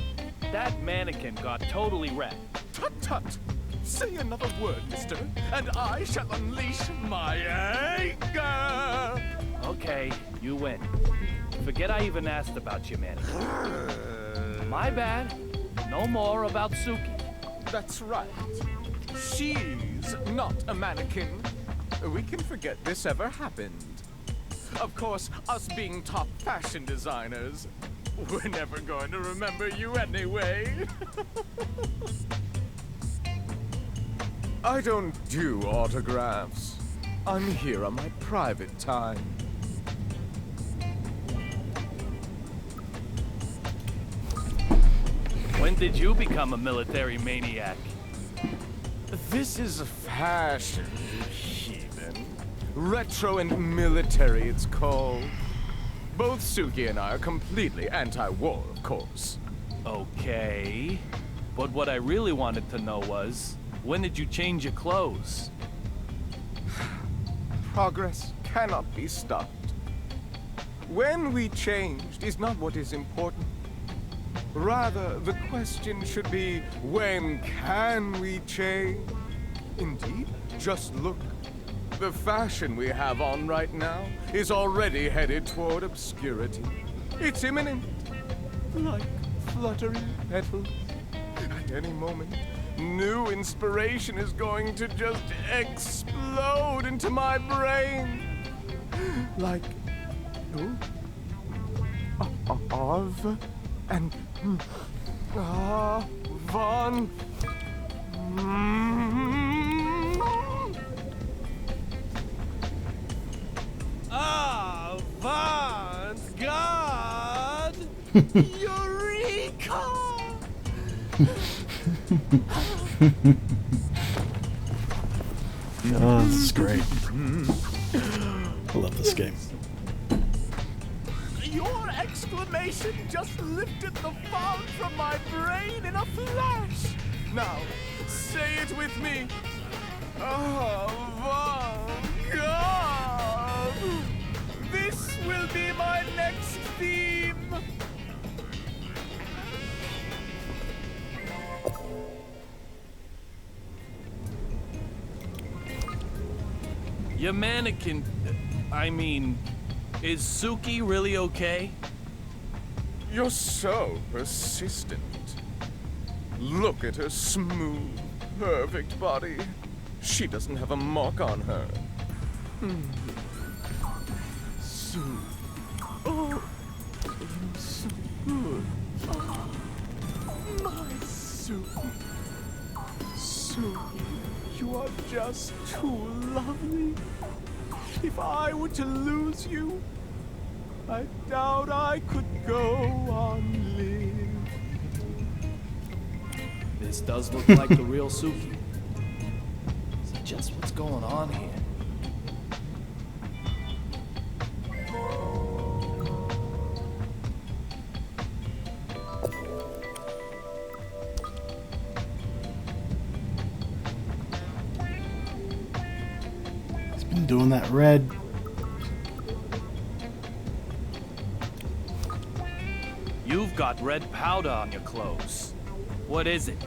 That mannequin got totally wrecked. Tut-tut! Say another word, mister, and I shall unleash my anger! Okay, you win. Forget I even asked about your mannequin. My bad. No more about Suki. That's right. She's not a mannequin. We can forget this ever happened. Of course, us being top fashion designers, we're never going to remember you anyway. I don't do autographs. I'm here on my private time. When did you become a military maniac? This is a fashion, you heathen. Retro and military, it's called. Both Suki and I are completely anti-war, of course. Okay. But what I really wanted to know was, when did you change your clothes? Progress cannot be stopped. When we changed is not what is important. Rather, the question should be, when can we change? Indeed, just look. The fashion we have on right now is already headed toward obscurity. It's imminent. Like fluttering petals. At any moment, new inspiration is going to just explode into my brain. Like, Arv and Von. Avant-garde! Eureka! Oh, this is great. I love this game. Your exclamation just lifted the fog from my brain in a flash. Now, say it with me. Avant-garde! This will be my next theme. Your mannequin... I mean... Is Suki really okay? You're so persistent. Look at her smooth, perfect body. She doesn't have a mark on her. Sue. Oh, you're so good. Oh, my Sue. Sue, you are just too lovely. If I were to lose you, I doubt I could go on living. This does look like the real Suki. So just what's going on here? He's been doing that red. You've got red powder on your clothes. What is it?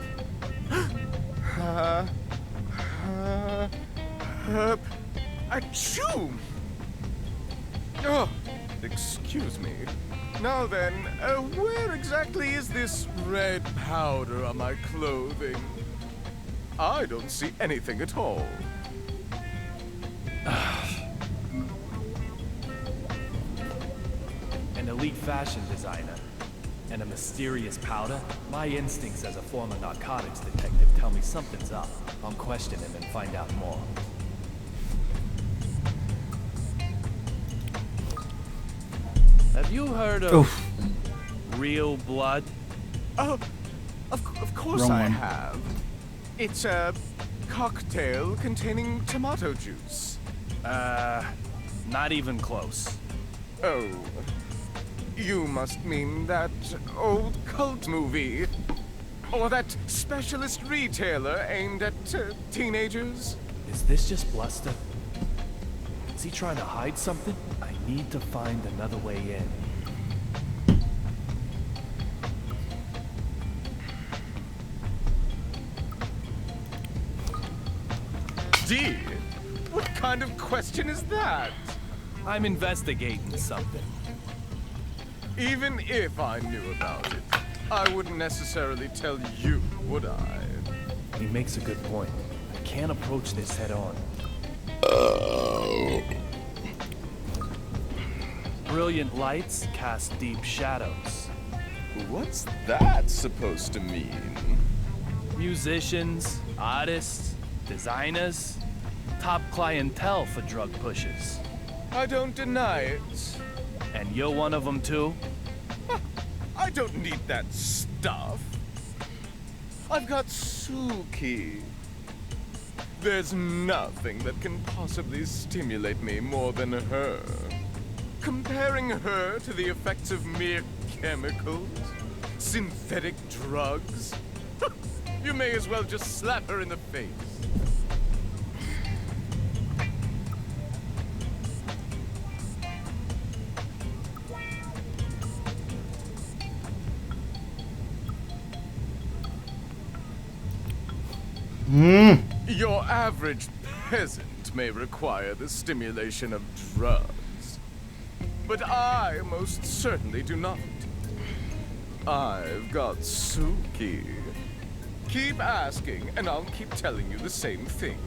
Achoo! Oh, excuse me. Now then, where exactly is this red powder on my clothing? I don't see anything at all. An elite fashion designer and a mysterious powder? My instincts as a former narcotics detective tell me something's up. I'll question him and find out more. Have you heard of real blood? Oh, of course Wrong I one. have. It's a cocktail containing tomato juice. Not even close. Oh, you must mean that old cult movie. Or that specialist retailer aimed at teenagers. Is this just bluster? Is he trying to hide something? I need to find another way in. D? What kind of question is that? I'm investigating something. Even if I knew about it, I wouldn't necessarily tell you, would I? He makes a good point. I can't approach this head on. Brilliant lights cast deep shadows. What's that supposed to mean? Musicians, artists, designers, top clientele for drug pushers. I don't deny it. And you're one of them too? I don't need that stuff. I've got Suki. There's nothing that can possibly stimulate me more than her. Comparing her to the effects of mere chemicals, synthetic drugs, you may as well just slap her in the face. Your average peasant may require the stimulation of drugs, but I most certainly do not. I've got Suki. Keep asking, and I'll keep telling you the same thing.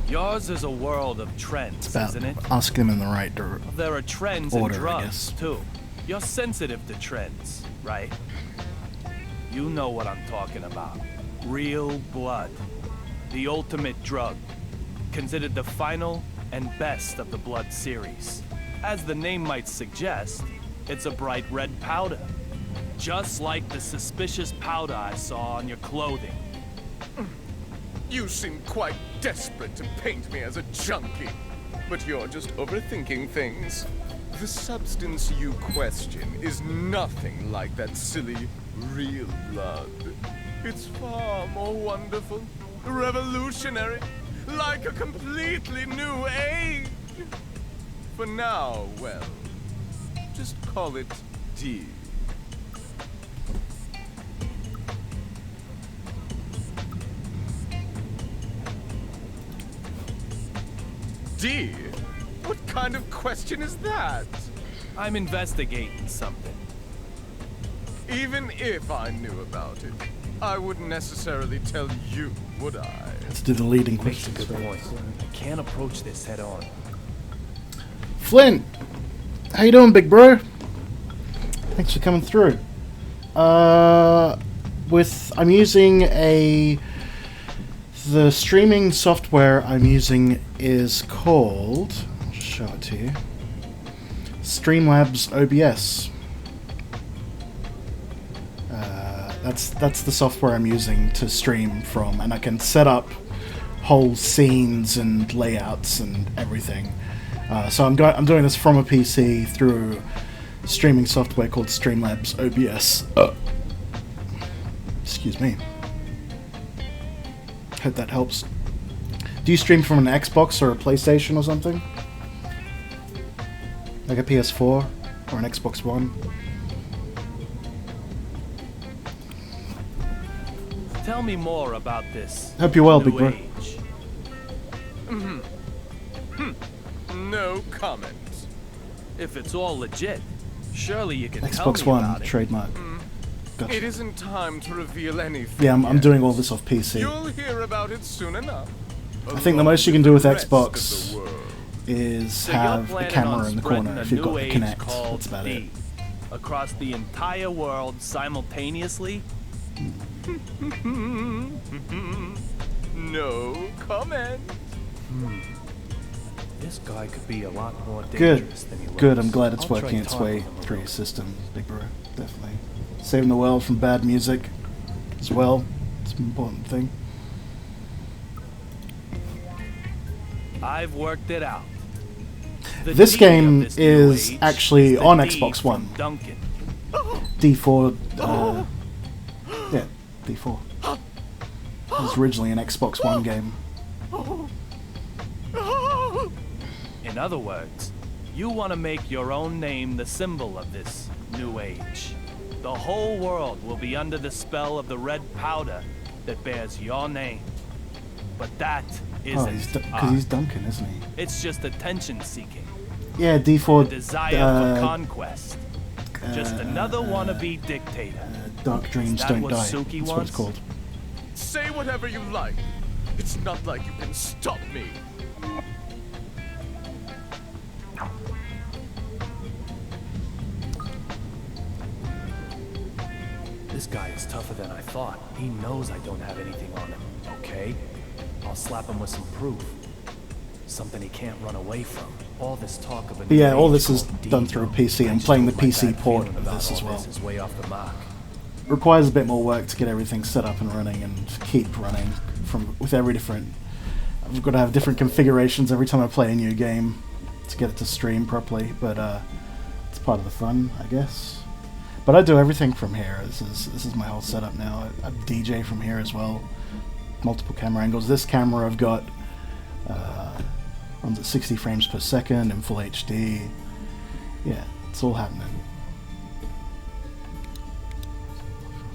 Yours is a world of trends, About isn't it? asking them in the right There are trends order, in I drugs, guess. too. You're sensitive to trends, right? You know what I'm talking about. Real blood. The ultimate drug. Considered the final and best of the blood series. As the name might suggest, it's a bright red powder. Just like the suspicious powder I saw on your clothing. You seem quite desperate to paint me as a junkie. But you're just overthinking things. The substance you question is nothing like that silly, real blood. It's far more wonderful, revolutionary, like a completely new age. For now, well, just call it D. D? What kind of question is that? I'm investigating something. Even if I knew about it, I wouldn't necessarily tell you, would I? Let's do the leading Makes a questions. good point. I can't approach this head on. Flint, how you doing, big bro? Thanks for coming through. I'm using the streaming software I'm using is called, I'll just show it to you, Streamlabs OBS. That's the software I'm using to stream from, and I can set up whole scenes and layouts and everything. So I'm doing this from a PC through streaming software called Streamlabs OBS. Excuse me. Hope that helps. Do you stream from an Xbox or a PlayStation or something? Like a PS4 or an Xbox One? Tell me more about this. Hope you're well, new big bro. age. No comment. If it's all legit, surely you can tell Xbox me One about it. trademark. It Gotcha. isn't time to reveal anything. Yeah, I'm yet. doing all this off PC. You'll hear about it soon enough. I think the most you can do with The rest of Xbox the world. is So you're have the planning camera on in the spreading corner a if you've got new the age Kinect. called That's about D it. across the entire world simultaneously? No comment. This guy could be a lot more Good. dangerous than he looks. Good, I'm glad it's I'll try working its talking way with him a through your little. system, big bro. Definitely. Saving the world from bad music as well. It's an important thing. I've worked it out. The This D game of this new is age actually is the on D Xbox from One. Duncan. D4, yeah, D4. It was originally an Xbox One game. In other words, you want to make your own name the symbol of this new age. The whole world will be under the spell of the red powder that bears your name. But that Oh, isn't because he's Duncan, isn't he? It's just attention seeking, Yeah, D4. desire for conquest. Just another wannabe dictator. Dark Dreams that Don't what Die. Suki That's what it's wants? called. Say whatever you like. It's not like you can stop me. This guy is tougher than I thought. He knows I don't have anything on him, okay? I'll slap him with some proof. Something he can't run away from. All this talk of a But new yeah, all age this is called D, done through a though. PC. I I'm just playing the don't like PC that port feeling of about this as all well. This is way off the mark. Requires a bit more work to get everything set up and running and keep running with every different. I've got to have different configurations every time I play a new game to get it to stream properly, but it's part of the fun, I guess. But I do everything from here. This is my whole setup now. I DJ from here as well. Multiple camera angles. This camera I've got runs at 60 frames per second in full HD. Yeah, it's all happening.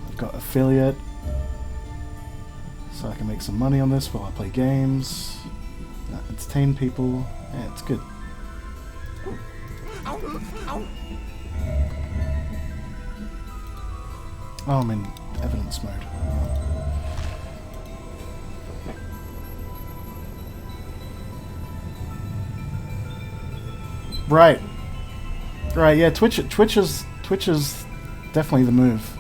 I've got affiliate, so I can make some money on this while I play games, entertain people. Yeah, it's good. Oh, I'm in evidence mode. Right. Right, yeah, Twitch is definitely the move.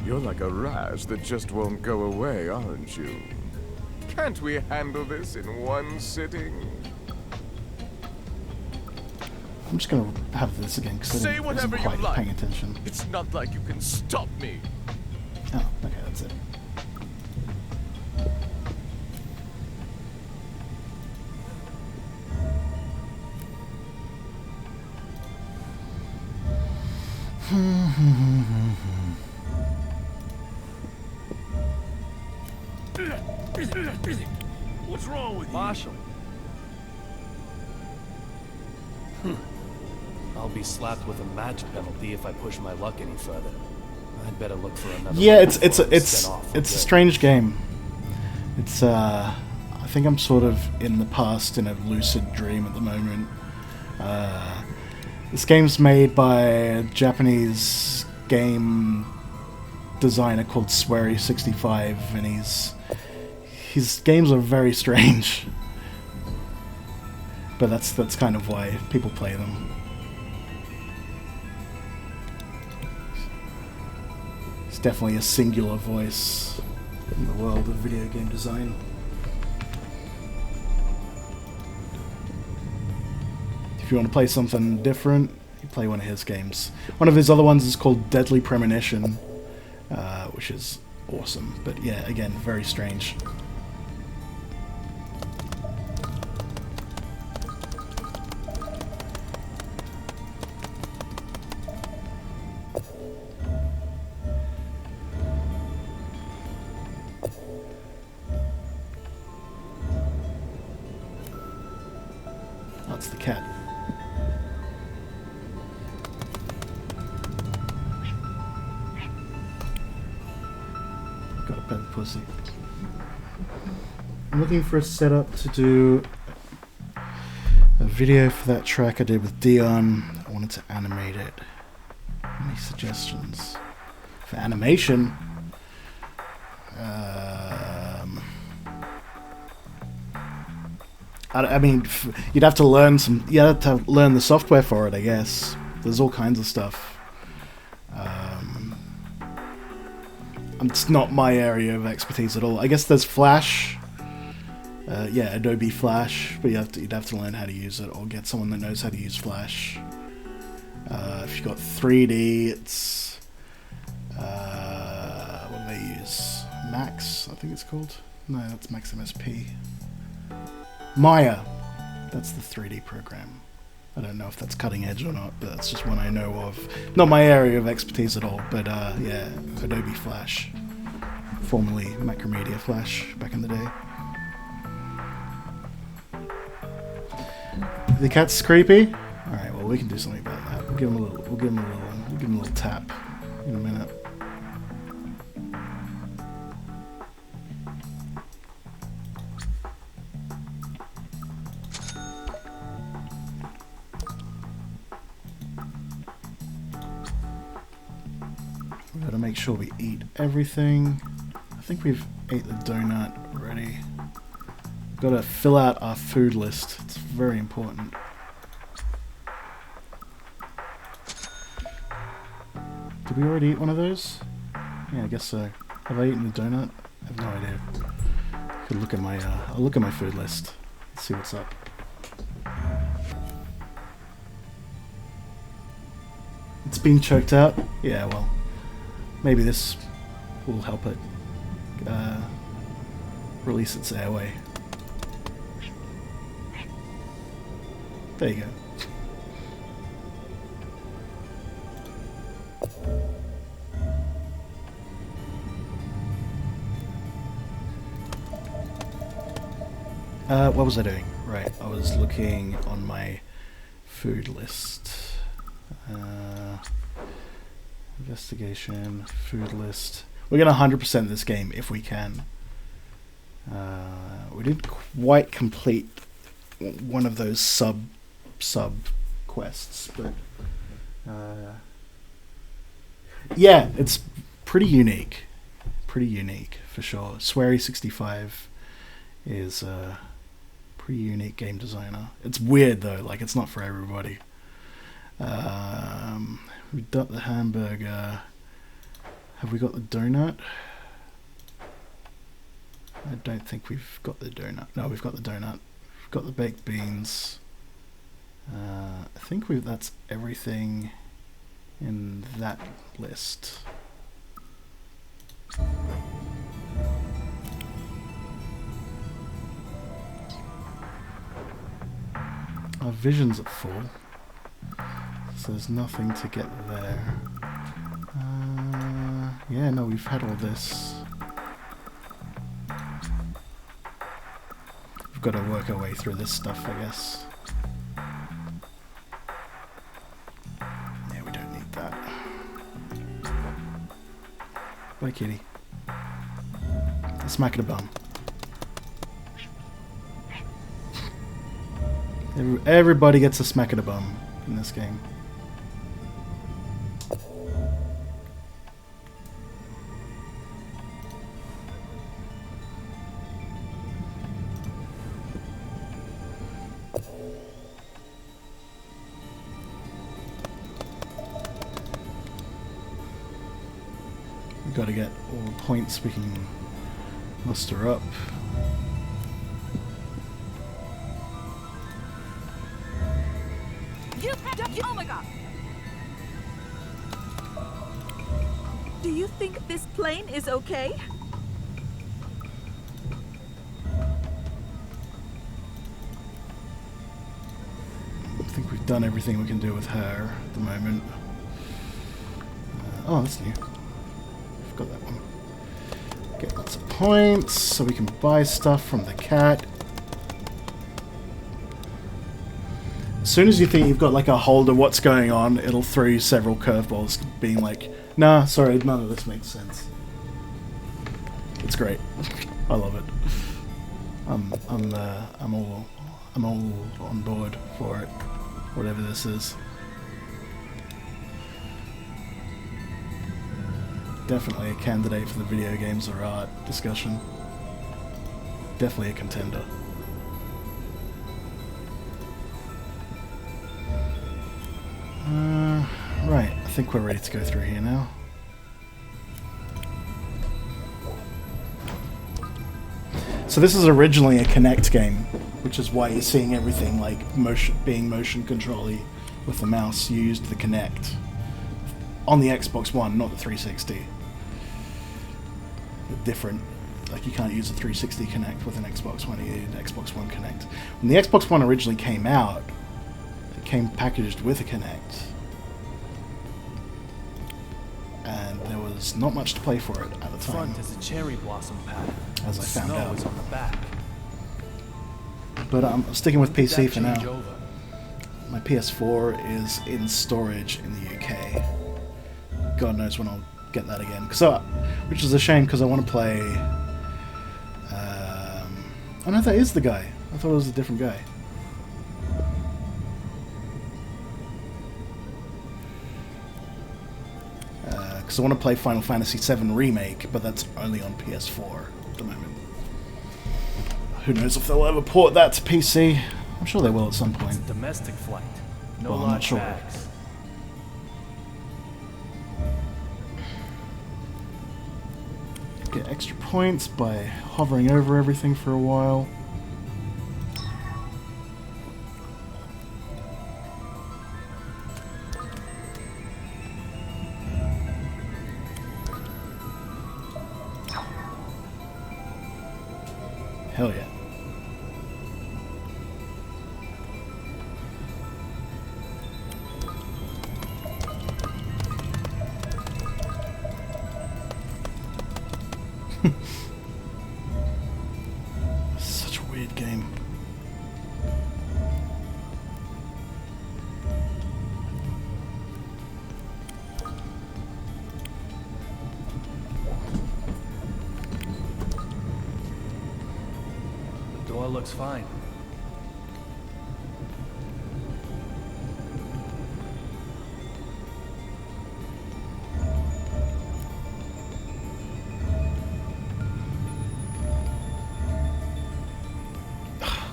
You're like a rash that just won't go away, aren't you? Can't we handle this in one sitting? I'm just gonna have this again because I wasn't quite paying attention. It's not like you can stop me. Oh, okay, that's it. What's wrong with you? Marshall. I'll be slapped with a match penalty if I push my luck any further. I'd better look for another. Yeah, one it's before I spin off for a good. strange game. It's I think I'm sort of in the past in a lucid dream at the moment. This game's made by a Japanese game designer called Swery65, and his games are very strange. But that's kind of why people play them. It's definitely a singular voice in the world of video game design. If you want to play something different, you play one of his games. One of his other ones is called Deadly Premonition, which is awesome. But yeah, again, very strange. That's the cat. Got a pet pussy. I'm looking for a setup to do a video for that track I did with Dion. I wanted to animate it. Any suggestions for animation? I mean, you'd have to learn the software for it, I guess. There's all kinds of stuff. It's not my area of expertise at all. I guess there's Flash. Yeah, Adobe Flash, but you'd have to learn how to use it or get someone that knows how to use Flash. If you've got 3D, it's what do they use? Max, I think it's called. No, that's Max MSP. Maya, that's the 3D program. I don't know if that's cutting edge or not, but that's just one I know of. Not my area of expertise at all, but yeah, Adobe Flash, formerly Macromedia Flash back in the day. The cat's creepy. All right, well we can do something about that. We'll give him a little tap in a minute. We gotta make sure we eat everything. I think we've ate the donut already. Gotta fill out our food list. It's very important. Did we already eat one of those? Yeah, I guess so. Have I eaten the donut? I have no idea. Could look at my I'll look at my food list. Let's see what's up. It's been choked out? Yeah, well, maybe this will help it release its airway. There you go. What was I doing? Right, I was looking on my food list. Investigation, food list. We're gonna 100% this game if we can. We didn't quite complete one of those sub quests, but yeah, it's pretty unique for sure. Swery65 is a pretty unique game designer. It's weird though, like it's not for everybody. We've got the hamburger. Have we got the donut? I don't think we've got the donut. No, we've got the donut. We've got the baked beans. I think that's everything in that list. Our vision's at full, so there's nothing to get there. Yeah, no, we've had all this. We've got to work our way through this stuff, I guess. Yeah, we don't need that. Bye, kitty. Smack it a bum. Everybody gets a smack at a bum in this game. We've got to get all the points we can muster up. Oh my god! Do you think this plane is okay? I think we've done everything we can do with her at the moment. Oh, that's new. I've got that one. Get lots of points so we can buy stuff from the cat. As soon as you think you've got like a hold of what's going on, it'll throw you several curveballs, being like, "Nah, sorry, none of this makes sense." It's great. I love it. I'm all on board for it, whatever this is. Definitely a candidate for the video games or art discussion. Definitely a contender. Right, I think we're ready to go through here now. So this is originally a Kinect game, which is why you're seeing everything like being motion control-y with the mouse. You used the Kinect on the Xbox One, not the 360. Different. Like you can't use a 360 Kinect with an Xbox One. You need an Xbox One Kinect. When the Xbox One originally came out, it came packaged with a Kinect. And there was not much to play for it at the time. Front is a cherry blossom pattern. As I found Snow out. is on the back. But I'm sticking with Did PC that for now. change over? My PS4 is in storage in the UK. God knows when I'll get that again. Which is a shame because I want to play... oh no, that is the guy. I thought it was a different guy. Because I want to play Final Fantasy VII Remake, but that's only on PS4 at the moment. Who knows if they'll ever port that to PC? I'm sure they will at some It's point. a domestic flight. No Well, I'm not large sure. bags. Get extra points by hovering over everything for a while. Hell yeah. Such a weird game. looks fine.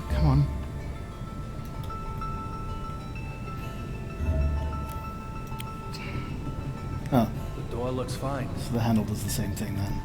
Come on. Oh, The door looks fine. so the handle does the same thing then.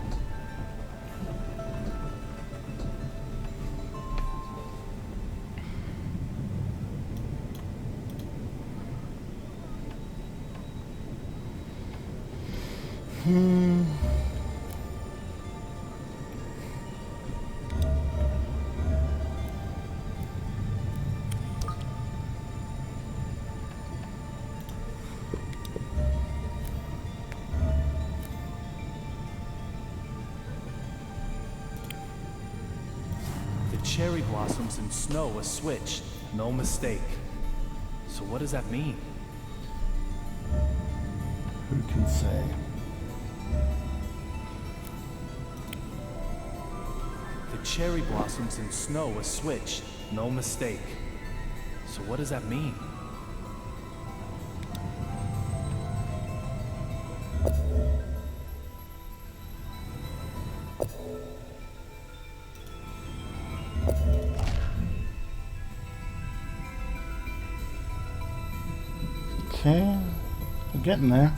The cherry blossoms and snow are switched. No mistake. So what does that mean? Who can say? The cherry blossoms and snow are switched. No mistake. So what does that mean? Okay, we're getting there.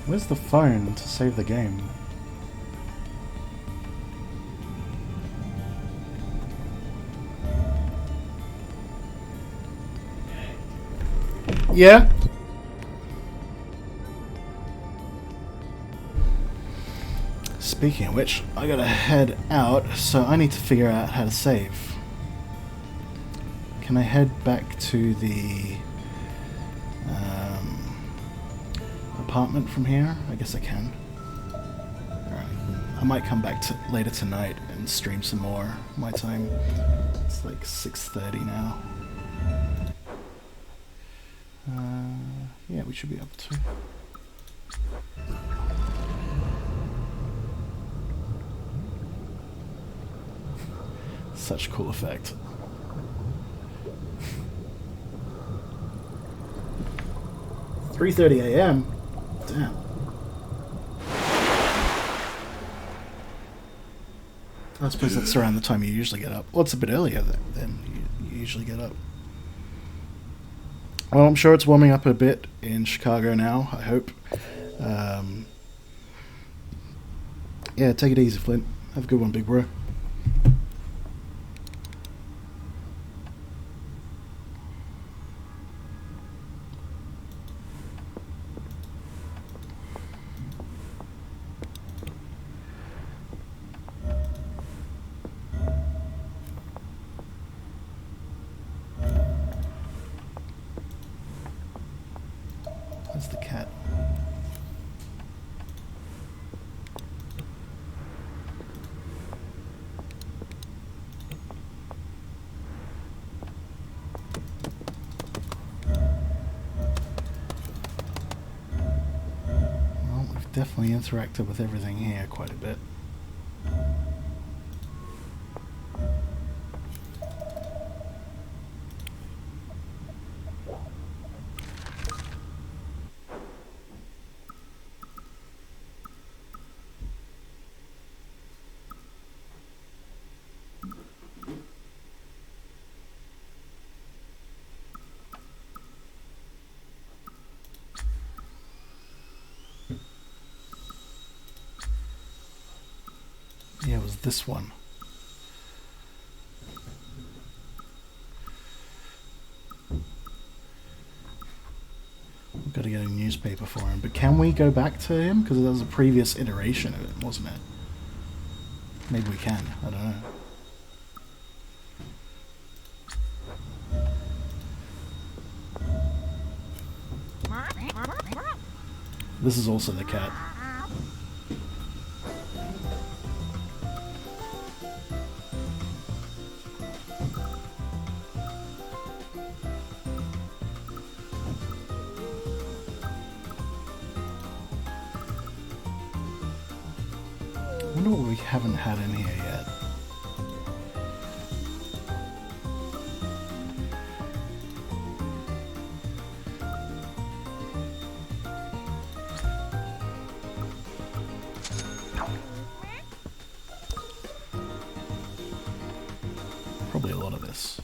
Where's the phone to save the game? Yeah? Speaking of which, I gotta head out, so I need to figure out how to save. Can I head back to the apartment from here? I guess I can. Alright. I might come back to later tonight and stream some more. My time. It's like 6:30 now. Yeah, we should be able to. Such cool effect. $3:30 a.m. Damn. I suppose that's around the time you usually get up. Well, it's a bit earlier than you usually get up. Well, I'm sure it's warming up a bit in Chicago now, I hope. Yeah, take it easy, Flint. Have a good one, big bro. Where's the cat? Well, we've definitely interacted with everything here quite a bit. Yeah, it was this one. We've got to get a newspaper for him. But can we go back to him? Because that was a previous iteration of it, wasn't it? Maybe we can. I don't know. This is also the cat. I wonder what we haven't had in here yet. of this.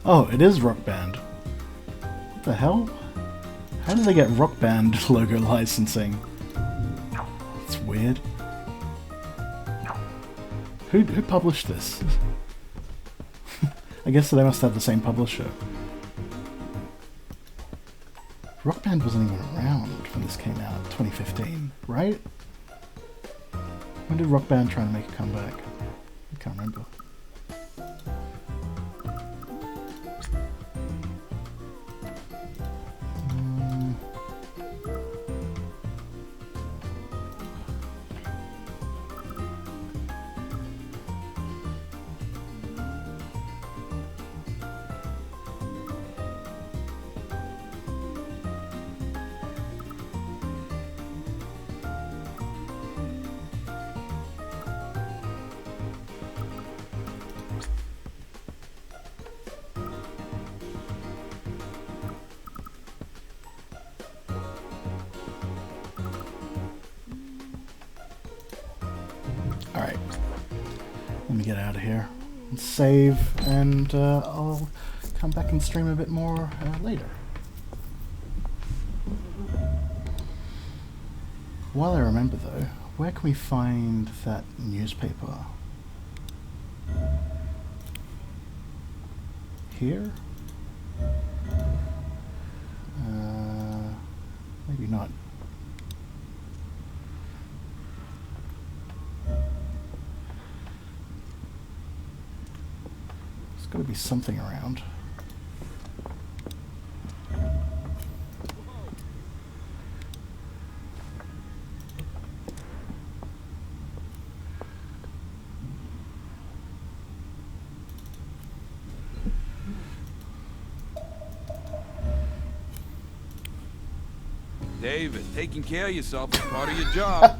Oh, it is Rock Band. What the hell? How did they get Rock Band logo licensing? That's weird. Who published this? I guess they must have the same publisher. Rock Band wasn't even around when this came out, 2015, right? When did Rock Band try and make a comeback? I can't remember. Alright, let me get out of here and save, and I'll come back and stream a bit more later. While I remember though, where can we find that newspaper? Here? Maybe not. There's got to be something around. David, taking care of yourself is part of your job.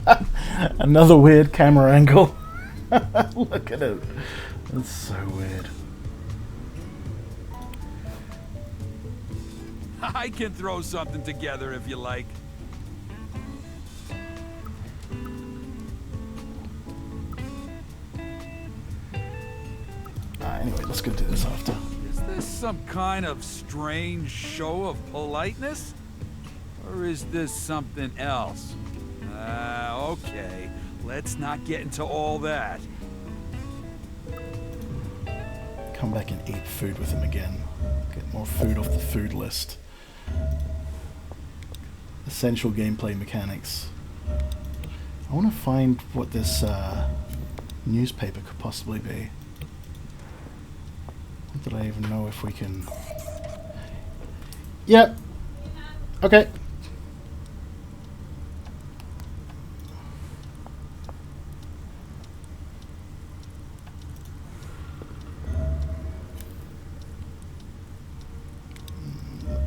Another weird camera angle. Look at it. That's so weird. I can throw something together if you like. Anyway, let's go do this after. Is this some kind of strange show of politeness? Or is this something else? Okay. Let's not get into all that. Come back and eat food with him again. Get more food off the food list. Essential gameplay mechanics. I want to find what this newspaper could possibly be. Not that I even know if we can... Yep. Okay.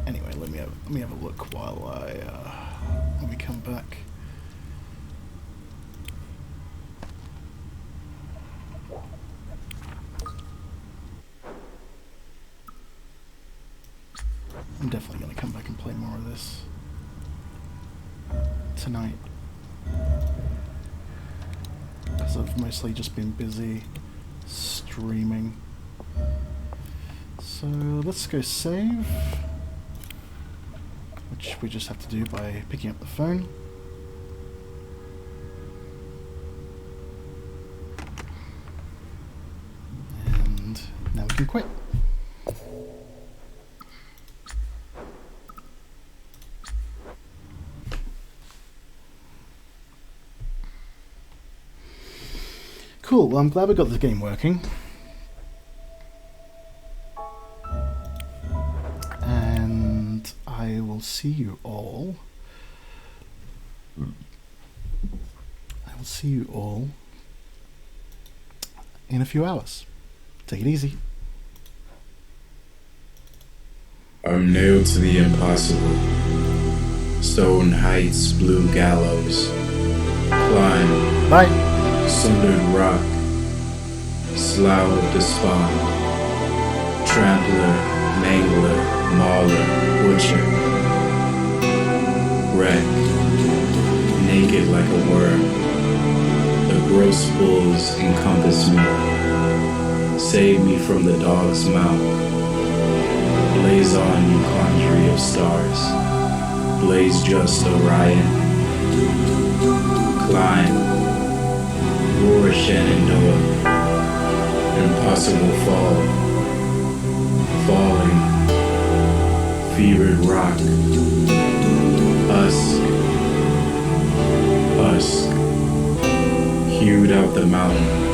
Anyway, let me have a look while when we come back. I'm definitely going to come back and play more of this tonight, because I've mostly just been busy streaming. So let's go save, which we just have to do by picking up the phone. And now we can quit. Cool, well I'm glad we got the game working. And I will see you all. I will see you all in a few hours. Take it easy. I'm nailed to the impossible. Stone heights, blue gallows. Climb, Night. sundered rock. Slough of despond. Trampler, mangler, mauler, butcher. Wreck, naked like a worm. The gross bulls encompass me. Save me from the dog's mouth. Blaze on, you conjury of stars. Blaze just Orion. Climb. Roar Shenandoah. Impossible fall. Falling. Fevered rock. Husk. Husk. Hewed out the mountain.